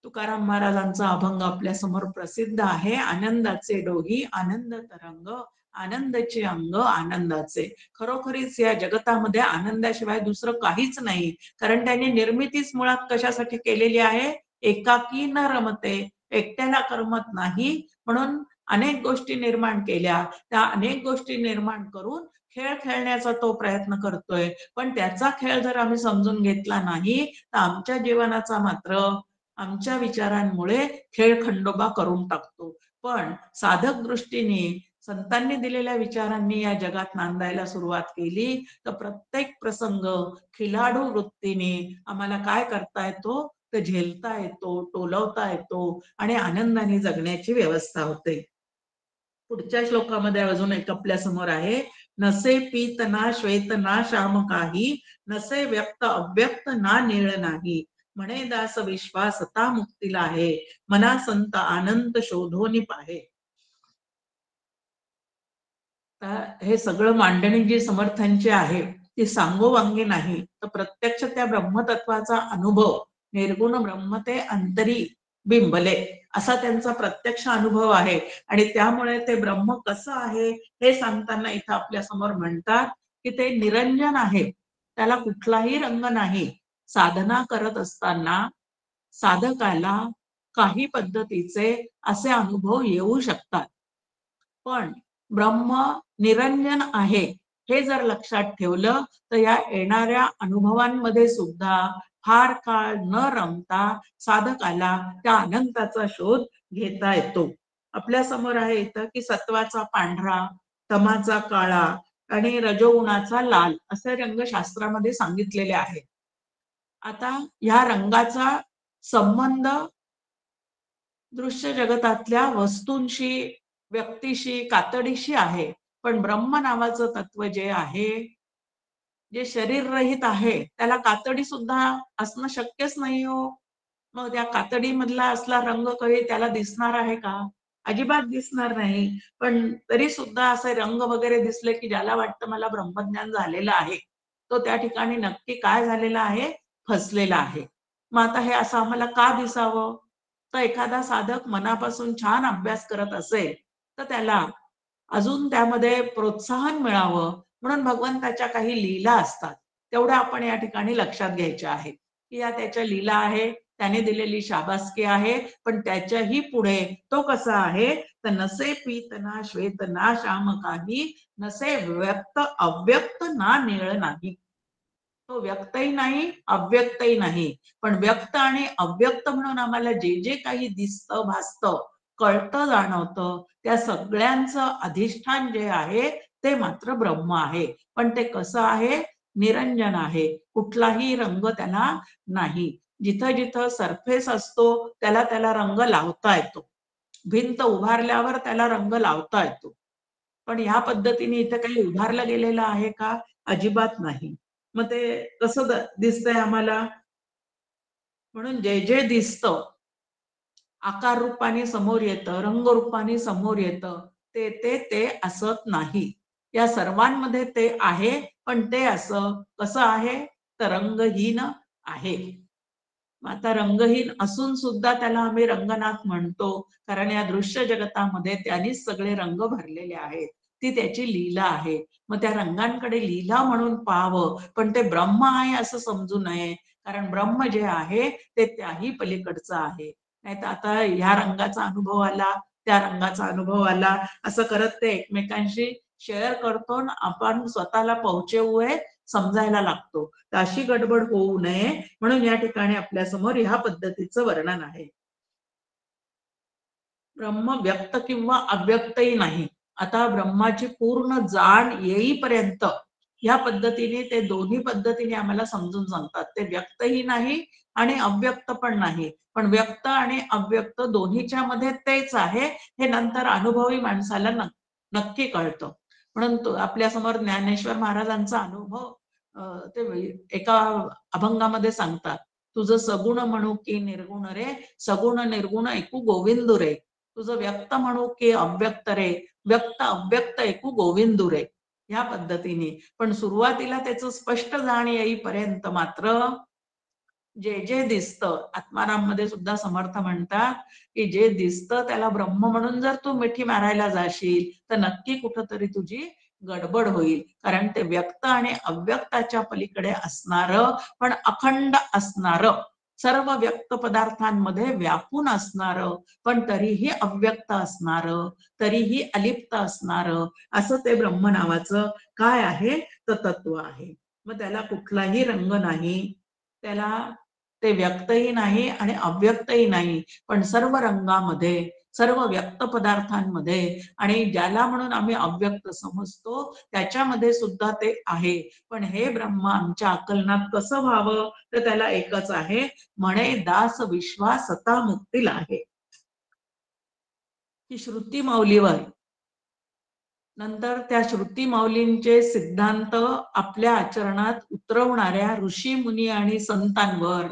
तुकाराम महाराजांचा अभंग आपल्या समोर प्रसिद्ध आहे. आनंदाचे डोही आनंद तरंग, आनंदाचे अंग आनंदाचे. खरोखरीच या जगतामध्ये आनंदाशिवाय दुसरं काहीच नाही. कारण त्यांनी निर्मितीच मुळात कशासाठी केलेली आहे? एकाकी न रमते, एकट्याला करमत नाही म्हणून अनेक गोष्टी निर्माण केल्या. त्या अनेक गोष्टी निर्माण करून खेळ खेळण्याचा तो प्रयत्न करतोय. पण त्याचा खेळ जर आम्ही समजून घेतला नाही तर आमच्या जीवनाचा मात्र आमच्या विचारांमुळे खेळ खंडोबा करून टाकतो. पण साधक दृष्टीने संतांनी दिलेल्या विचारांनी या जगात नांदायला सुरुवात केली तर प्रत्येक प्रसंग खिलाडू वृत्तीने आम्हाला काय करता येतो? तर झेलता येतो, टोलवता येतो आणि आनंदाने जगण्याची व्यवस्था होते. पुढच्या श्लोकामध्ये अजून एक आपल्या समोर आहे. नसे पीत ना श्वेत ना श्याम काही, नसे व्यक्त अव्यक्त ना नीळ नाही. म्हणे दास विश्वासता मुक्तीला आहे, मना संत आनंद शोधोनी पाहे. हे सगळं मांडणी जी समर्थांची आहे ती सांगोवांगी नाही तर प्रत्यक्ष त्या ब्रह्मतत्वाचा अनुभव निर्गुण ब्रह्म ते अंतरी बिंबले असा त्यांचा प्रत्यक्ष अनुभव आहे. आणि त्यामुळे ते ब्रह्म कसं आहे हे सांगताना इथं आपल्या समोर म्हणतात की ते निरंजन आहे, त्याला कुठलाही रंग नाही. साधना करत असताना साधकाला काही पद्धतीचे असे अनुभव येऊ शकतात. पण ब्रह्म निरंजन आहे हे जर लक्षात ठेवलं तर या येणाऱ्या अनुभवांमध्ये सुद्धा फार काळ न रमता साधकाला त्या अनंताचा शोध घेता येतो. आपल्या समोर आहे इथं की सत्वाचा पांढरा, तमाचा काळा आणि रजोगुणाचा लाल असे रंग शास्त्रामध्ये सांगितलेले आहेत. आता ह्या रंगाचा संबंध दृश्य जगतातल्या वस्तूंशी, व्यक्तीशी, कातडीशी आहे. पण ब्रह्म नावाचं तत्व जे आहे, जे शरीर रहित आहे, त्याला कातडी सुद्धा असणं शक्यच नाही हो. मग त्या कातडीमधला असला रंग काही त्याला दिसणार आहे का? अजिबात दिसणार नाही. पण तरी सुद्धा असे रंग वगैरे दिसले की ज्याला वाटतं मला ब्रह्मज्ञान झालेलं आहे, तो त्या ठिकाणी नक्की काय झालेला आहे? फसलेला आहे. मग आता हे असं आम्हाला का दिसावं? तर एखादा साधक मनापासून छान अभ्यास करत असेल तर त्याला अजून त्यामध्ये प्रोत्साहन मिळावं म्हणून भगवंताच्या काही लीला असतात. तेवढं आपण या ठिकाणी लक्षात घ्यायच्या आहे की या त्याच्या लीला आहे, त्याने दिलेली शाबासकी आहे. पण त्याच्याही पुढे तो कसा आहे? तर नसे पीत ना श्वेत ना श्याम काही, नसे व्यक्त अव्यक्त ना नीळ नाही. तो व्यक्तही नाही, अव्यक्तही नाही. पण व्यक्त आणि अव्यक्त म्हणून आम्हाला जे जे काही दिसतं, भासतं, कळतं, जाणवतं त्या सगळ्यांचं अधिष्ठान जे आहे ते मात्र ब्रह्म आहे. पण ते कसं आहे? निरंजन आहे. कुठलाही रंग त्याला नाही. जिथं जिथं सरफेस असतो त्याला त्याला रंग लावता येतो. भिंत उभारल्यावर त्याला रंग लावता येतो. पण ह्या पद्धतीने इथं काही उभारलं गेलेलं आहे का? अजिबात नाही. मग ते कसं दिसतंय आम्हाला? म्हणून जे जे दिसतं आकार रूपाने समोर येतं, रंग रूपाने समोर येतं, ते ते ते असत नाही. या सर्वांमध्ये ते आहे, पण ते असं कसं आहे? तर रंगहीन आहे. आता रंगहीन असून सुद्धा त्याला आम्ही रंगनाथ म्हणतो, कारण या दृश्य जगतामध्ये त्यांनीच सगळे रंग भरलेले आहेत. ती त्याची लीला आहे. मग त्या रंगांकडे लीला म्हणून पाहावं, पण ते ब्रह्म आहे असं समजू नये. कारण ब्रह्म जे आहे ते त्याही पलीकडचं आहे. नाहीतर आता ह्या रंगाचा अनुभव आला, त्या रंगाचा अनुभव आला, असं करत ते एकमेकांशी शेअर करतो. आपण स्वतःला पहुंचे हुए समजायला लागतो. तर अशी गडबड होऊ नये म्हणून या ठिकाणी आपल्यासमोर ह्या पद्धतीचं वर्णन आहे. ब्रह्म व्यक्त किंवा अव्यक्तही नाही. आता ब्रह्माची पूर्ण जाण येईपर्यंत ह्या पद्धतीने ते दोन्ही पद्धतीने आम्हाला समजून सांगतात. ते व्यक्तही नाही आणि अव्यक्त पण नाही. पण व्यक्त आणि अव्यक्त दोन्हीच्या मध्ये तेच आहे हे नंतर अनुभवी माणसाला नक्की कळतं. म्हणून आपल्या समोर ज्ञानेश्वर महाराजांचा अनुभव ते एका अभंगामध्ये सांगतात. तुझं सगुण म्हणू की निर्गुण रे, सगुण निर्गुण ऐकू गोविंदू रे. तुझं व्यक्त म्हणू की अव्यक्त रे, व्यक्त अव्यक्त ऐकू गोविंदू रे. ह्या पद्धतीने. पण सुरुवातीला त्याचं स्पष्ट जाण येईपर्यंत मात्र जे जे दिसतं, आत्माराम मध्ये सुद्धा समर्थ म्हणतात की जे दिसतं त्याला ब्रह्म म्हणून जर तू मिठी मारायला जाशील तर नक्की कुठंतरी तुझी गडबड होईल. कारण ते व्यक्त आणि अव्यक्ताच्या पलीकडे असणारं पण अखंड असणारं, सर्व व्यक्त पदार्थांमध्ये व्यापून असणारं पण तरीही अव्यक्त असणारं, तरीही अलिप्त असणारं असं ते ब्रह्म नावाचं काय आहे तर तत्व आहे. मग त्याला कुठलाही रंग नाही, त्याला ते व्यक्तही नाही आणि अव्यक्तही नाही, पण सर्व रंगामध्ये, सर्व व्यक्त पदार्थांमध्ये आणि ज्याला म्हणून आम्ही अव्यक्त समजतो त्याच्यामध्ये सुद्धा ते आहे. पण हे ब्रह्म आमच्या आकलनात कसं व्हावं तर त्याला एकच आहे, म्हणे दास विश्वासता मुक्तीला आहे. की श्रुती माऊलीवर नंतर त्या श्रुती माऊलींचे सिद्धांत आपल्या आचरणात उतरवणाऱ्या ऋषी मुनी आणि संतांवर,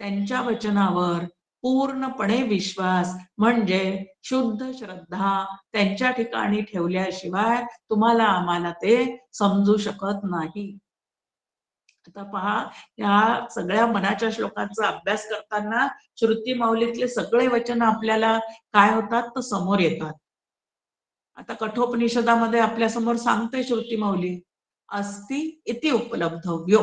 त्यांच्या वचनावर पूर्णपणे विश्वास म्हणजे शुद्ध श्रद्धा त्यांच्या ठिकाणी ठेवल्याशिवाय तुम्हाला आम्हाला ते समजू शकत नाही. आता पहा, या सगळ्या मनाच्या श्लोकांचा अभ्यास करताना श्रुती माऊलीतले सगळे वचन आपल्याला काय होतात तर समोर येतात. आता कठोपनिषदामध्ये आपल्या समोर सांगते श्रुती माऊली, अस्ति इति उपलब्धव्यो.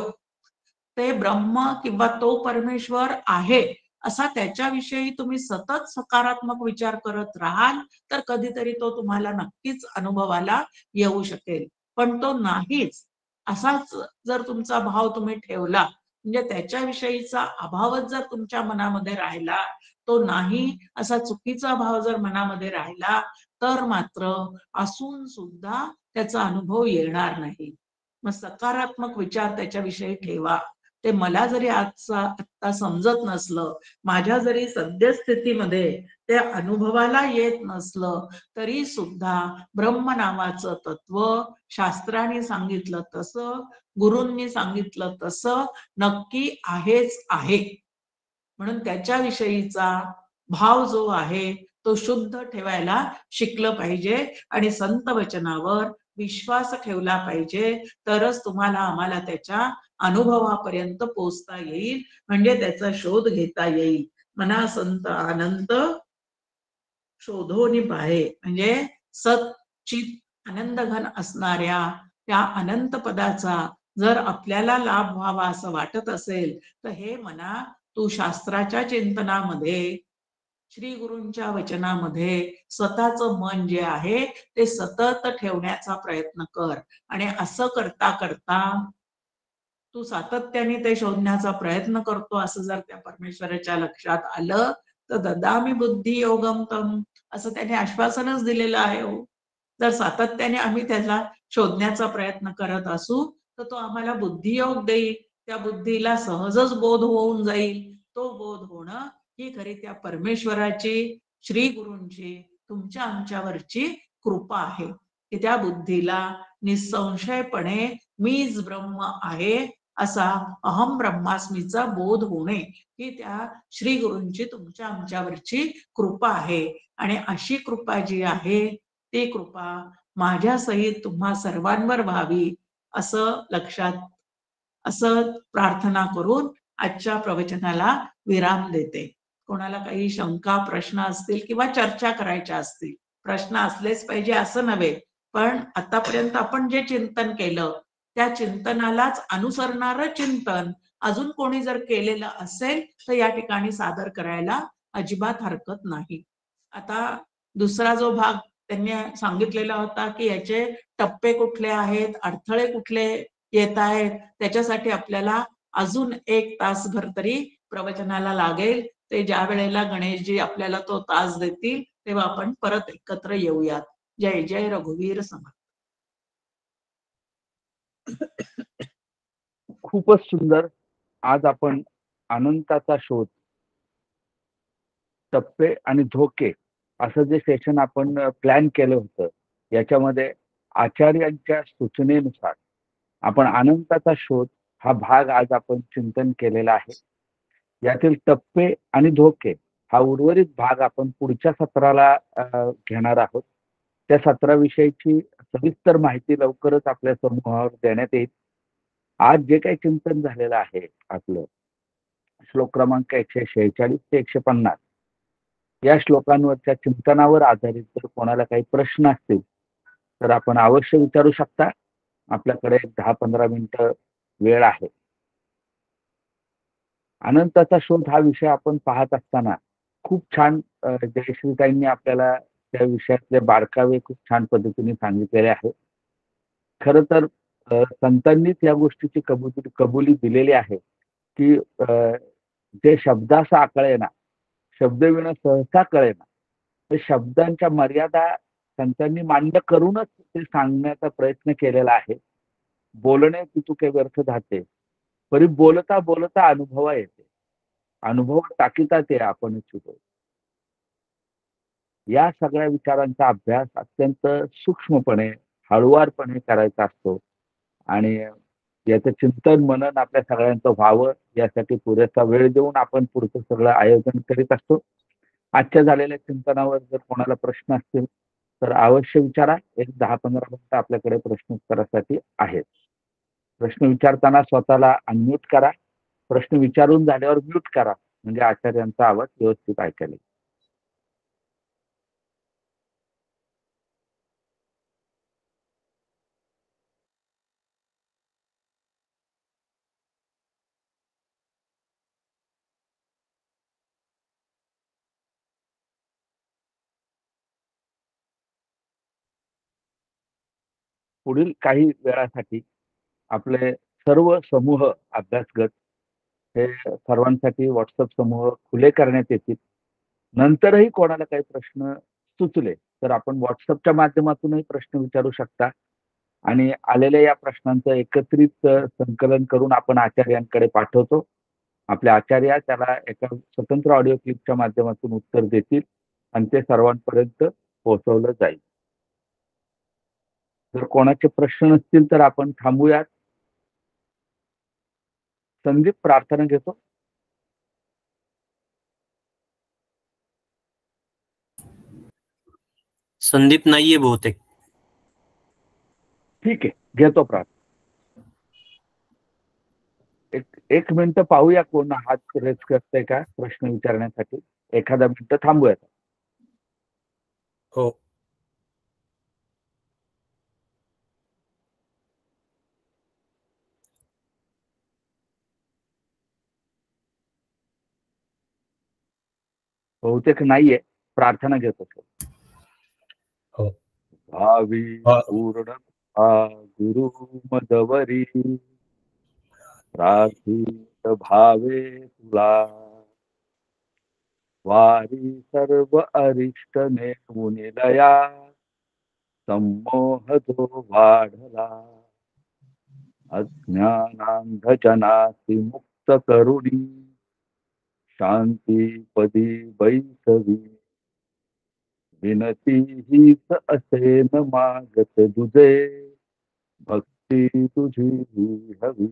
ते ब्रह्म किंवा तो परमेश्वर आहे असा त्याच्याविषयी तुम्ही सतत सकारात्मक विचार करत राहाल तर कधीतरी तो तुम्हाला नक्कीच अनुभवाला येऊ शकेल. पण तो नाहीच असाच जर तुमचा भाव तुम्ही ठेवला, म्हणजे त्याच्याविषयीचा अभावच जर तुमच्या मनामध्ये राहिला, तो नाही असा चुकीचा भाव जर मनामध्ये राहिला तर मात्र असून सुद्धा त्याचा अनुभव येणार नाही. मग सकारात्मक विचार त्याच्याविषयी ठेवा. ते मला जरी आत्ता समजत नसलं, माझ्या जरी सद्यस्थितीमध्ये ते अनुभवाला येत नसलं तरी सुद्धा ब्रह्म नावाचं तत्व शास्त्राने सांगितलं तसं, गुरूंनी सांगितलं तसं नक्की आहेच आहे. म्हणून त्याच्याविषयीचा भाव जो आहे तो शुद्ध ठेवायला शिकलं पाहिजे आणि संत वचनावर विश्वास ठेवला पाहिजे. तरच तुम्हाला आम्हाला त्याच्या अनुभवापर्यंत पोहोचता येईल, म्हणजे त्याचा शोध घेता येईल. मना संत अनंत शोधोनी पाहे, म्हणजे सच्चित आनंद घन असणाऱ्या त्या अनंत पदाचा जर आपल्याला लाभ व्हावा असं वाटत असेल तर हे मना तू शास्त्राच्या चिंतनामध्ये, श्री गुरूंच्या वचनामध्ये स्वतःचं मन जे आहे ते सतत ठेवण्याचा प्रयत्न कर. आणि असं करता करता तू सातत्याने ते शोधण्याचा प्रयत्न करतो असं जर त्या परमेश्वराच्या लक्षात आलं तर ददामी बुद्धी योगम तम असं त्याने आश्वासनच दिलेलं आहे. हो, जर सातत्याने आम्ही त्याला शोधण्याचा प्रयत्न करत असू तर तो आम्हाला बुद्धियोग देईल. त्या बुद्धीला सहजच बोध होऊन जाईल. तो बोध होणं ही खरी त्या परमेश्वराची, श्री गुरूंची, तुमच्या आमच्यावरची कृपा आहे की त्या बुद्धीला निसंशयपणे मीच ब्रह्म आहे असा अहम ब्रह्मास्मीचा बोध होणे ही त्या श्री गुरूंची तुमच्या आमच्यावरची कृपा आहे. आणि अशी कृपा जी आहे ती कृपा माझ्या सहित तुम्हा सर्वांवर व्हावी असं लक्षात, असं प्रार्थना करून आजच्या प्रवचनाला विराम देते. कोणाला काही शंका प्रश्न असतील किंवा चर्चा करायच्या असतील, प्रश्न असलेच पाहिजे असं नव्हे, पण आतापर्यंत आपण जे चिंतन केलं त्या चिंतनालाच अनुसरणारं चिंतन अजून कोणी जर केलेलं असेल तर या ठिकाणी सादर करायला अजिबात हरकत नाही. आता दुसरा जो भाग त्यांनी सांगितलेला होता की याचे टप्पे कुठले आहेत, अडथळे कुठले येत आहेत त्याच्यासाठी आपल्याला अजून 1 तासभर तरी प्रवचनाला लागेल. ते ज्या वेळेला गणेशजी आपल्याला तो तास देतील तेव्हा आपण परत एकत्र येऊयात. जय जय रघुवीर समर्थ. खूपच सुंदर. आज आपण अनंताचा शोध, टप्पे आणि धोके असं जे सेशन आपण प्लॅन केलं होतं, याच्यामध्ये आचार्यांच्या सूचनेनुसार आपण अनंताचा शोध हा भाग आज आपण चिंतन केलेला आहे. यातील टप्पे आणि धोके हा उर्वरित भाग आपण पुढच्या सत्राला घेणार आहोत. त्या सत्राविषयीची सविस्तर माहिती लवकरच आपल्या समूहावर देण्यात येईल. आज जे काही चिंतन झालेलं आहे आपलं, श्लोक क्रमांक 146 ते 150 या श्लोकांवरच्या चिंतनावर आधारित जर कोणाला काही प्रश्न असतील तर आपण अवश्य विचारू शकता. आपल्याकडे 10-15 मिनिटं वेळ आहे. अनंताचा शोध हा विषय आपण पाहत असताना खूप छान जयश्रीताईंनी आपल्याला त्या विषयातले बारकावे खूप छान पद्धतीने सांगितलेले आहे. खरं तर संतांनीच या गोष्टीची कबुली दिलेली आहे की जे शब्दाचा आकळेना, शब्दविना सहसा कळेना, ते शब्दांच्या मर्यादा संतांनी मान्य करूनच ते सांगण्याचा प्रयत्न केलेला आहे. बोलणे तुके व्यर्थ जाते, परी बोलता बोलता अनुभवा येते, अनुभव टाकीता ते आपण चुको. या सगळ्या विचारांचा अभ्यास अत्यंत सूक्ष्मपणे, हळुवारपणे करायचा असतो आणि याचं चिंतन मनन आपल्या सगळ्यांचं व्हावं यासाठी पुरेसा वेळ देऊन आपण पुढचं सगळं आयोजन करीत असतो. आजच्या झालेल्या चिंतनावर जर कोणाला प्रश्न असतील तर अवश्य विचारा. एक 10-15 मिनिटं आपल्याकडे प्रश्नोत्तरासाठी आहेत. प्रश्न विचारताना स्वतःला अनम्यूट करा. प्रश्न विचारून झाल्यावर म्यूट करा, म्हणजे आचार्यांचा आवाज व्यवस्थित ऐकायला येईल. पुढील काही वेळासाठी आपले सर्व समूह अभ्यासगट हे सर्वांसाठी व्हॉट्सअप समूह खुले करण्यात येतील. नंतरही कोणाला काही प्रश्न सुचले तर आपण व्हॉट्सअपच्या माध्यमातूनही प्रश्न विचारू शकता आणि आलेल्या या प्रश्नांचं एकत्रित संकलन करून आपण आचार्यांकडे पाठवतो. आपले आचार्य त्याला एका स्वतंत्र ऑडिओ क्लिपच्या माध्यमातून उत्तर देतील आणि ते सर्वांपर्यंत पोहोचवलं जाईल. जर कोणाचे प्रश्न नसतील तर आपण थांबूयात. संदीप प्रार्थना घेतो. संदीप नाहीये बहुतेक. ठीक आहे, घेतो प्रार्थना. एक मिनिट पाहूया कोण हात रेस करतंय का प्रश्न विचारण्यासाठी. एखादा मिनिट थांबूयात. हो. बहुतेक नाहीये. प्रार्थना घेतो. हो. भावी पूर्ण गुरु मदवरी प्रार्थित भावे तुला, वारी सर्व अरिष्ट नेमून लया, संमोह जो वाढला, अज्ञानांधजनासी मुक्त करुणी, शांती पदी बैसवी, विनती हीच असे न मागत दुजे, भक्ती तुझी हवी.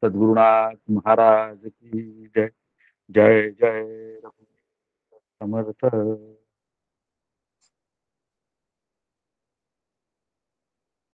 सद्गुरुनाथ महाराज की जय. जय जय समर्थ.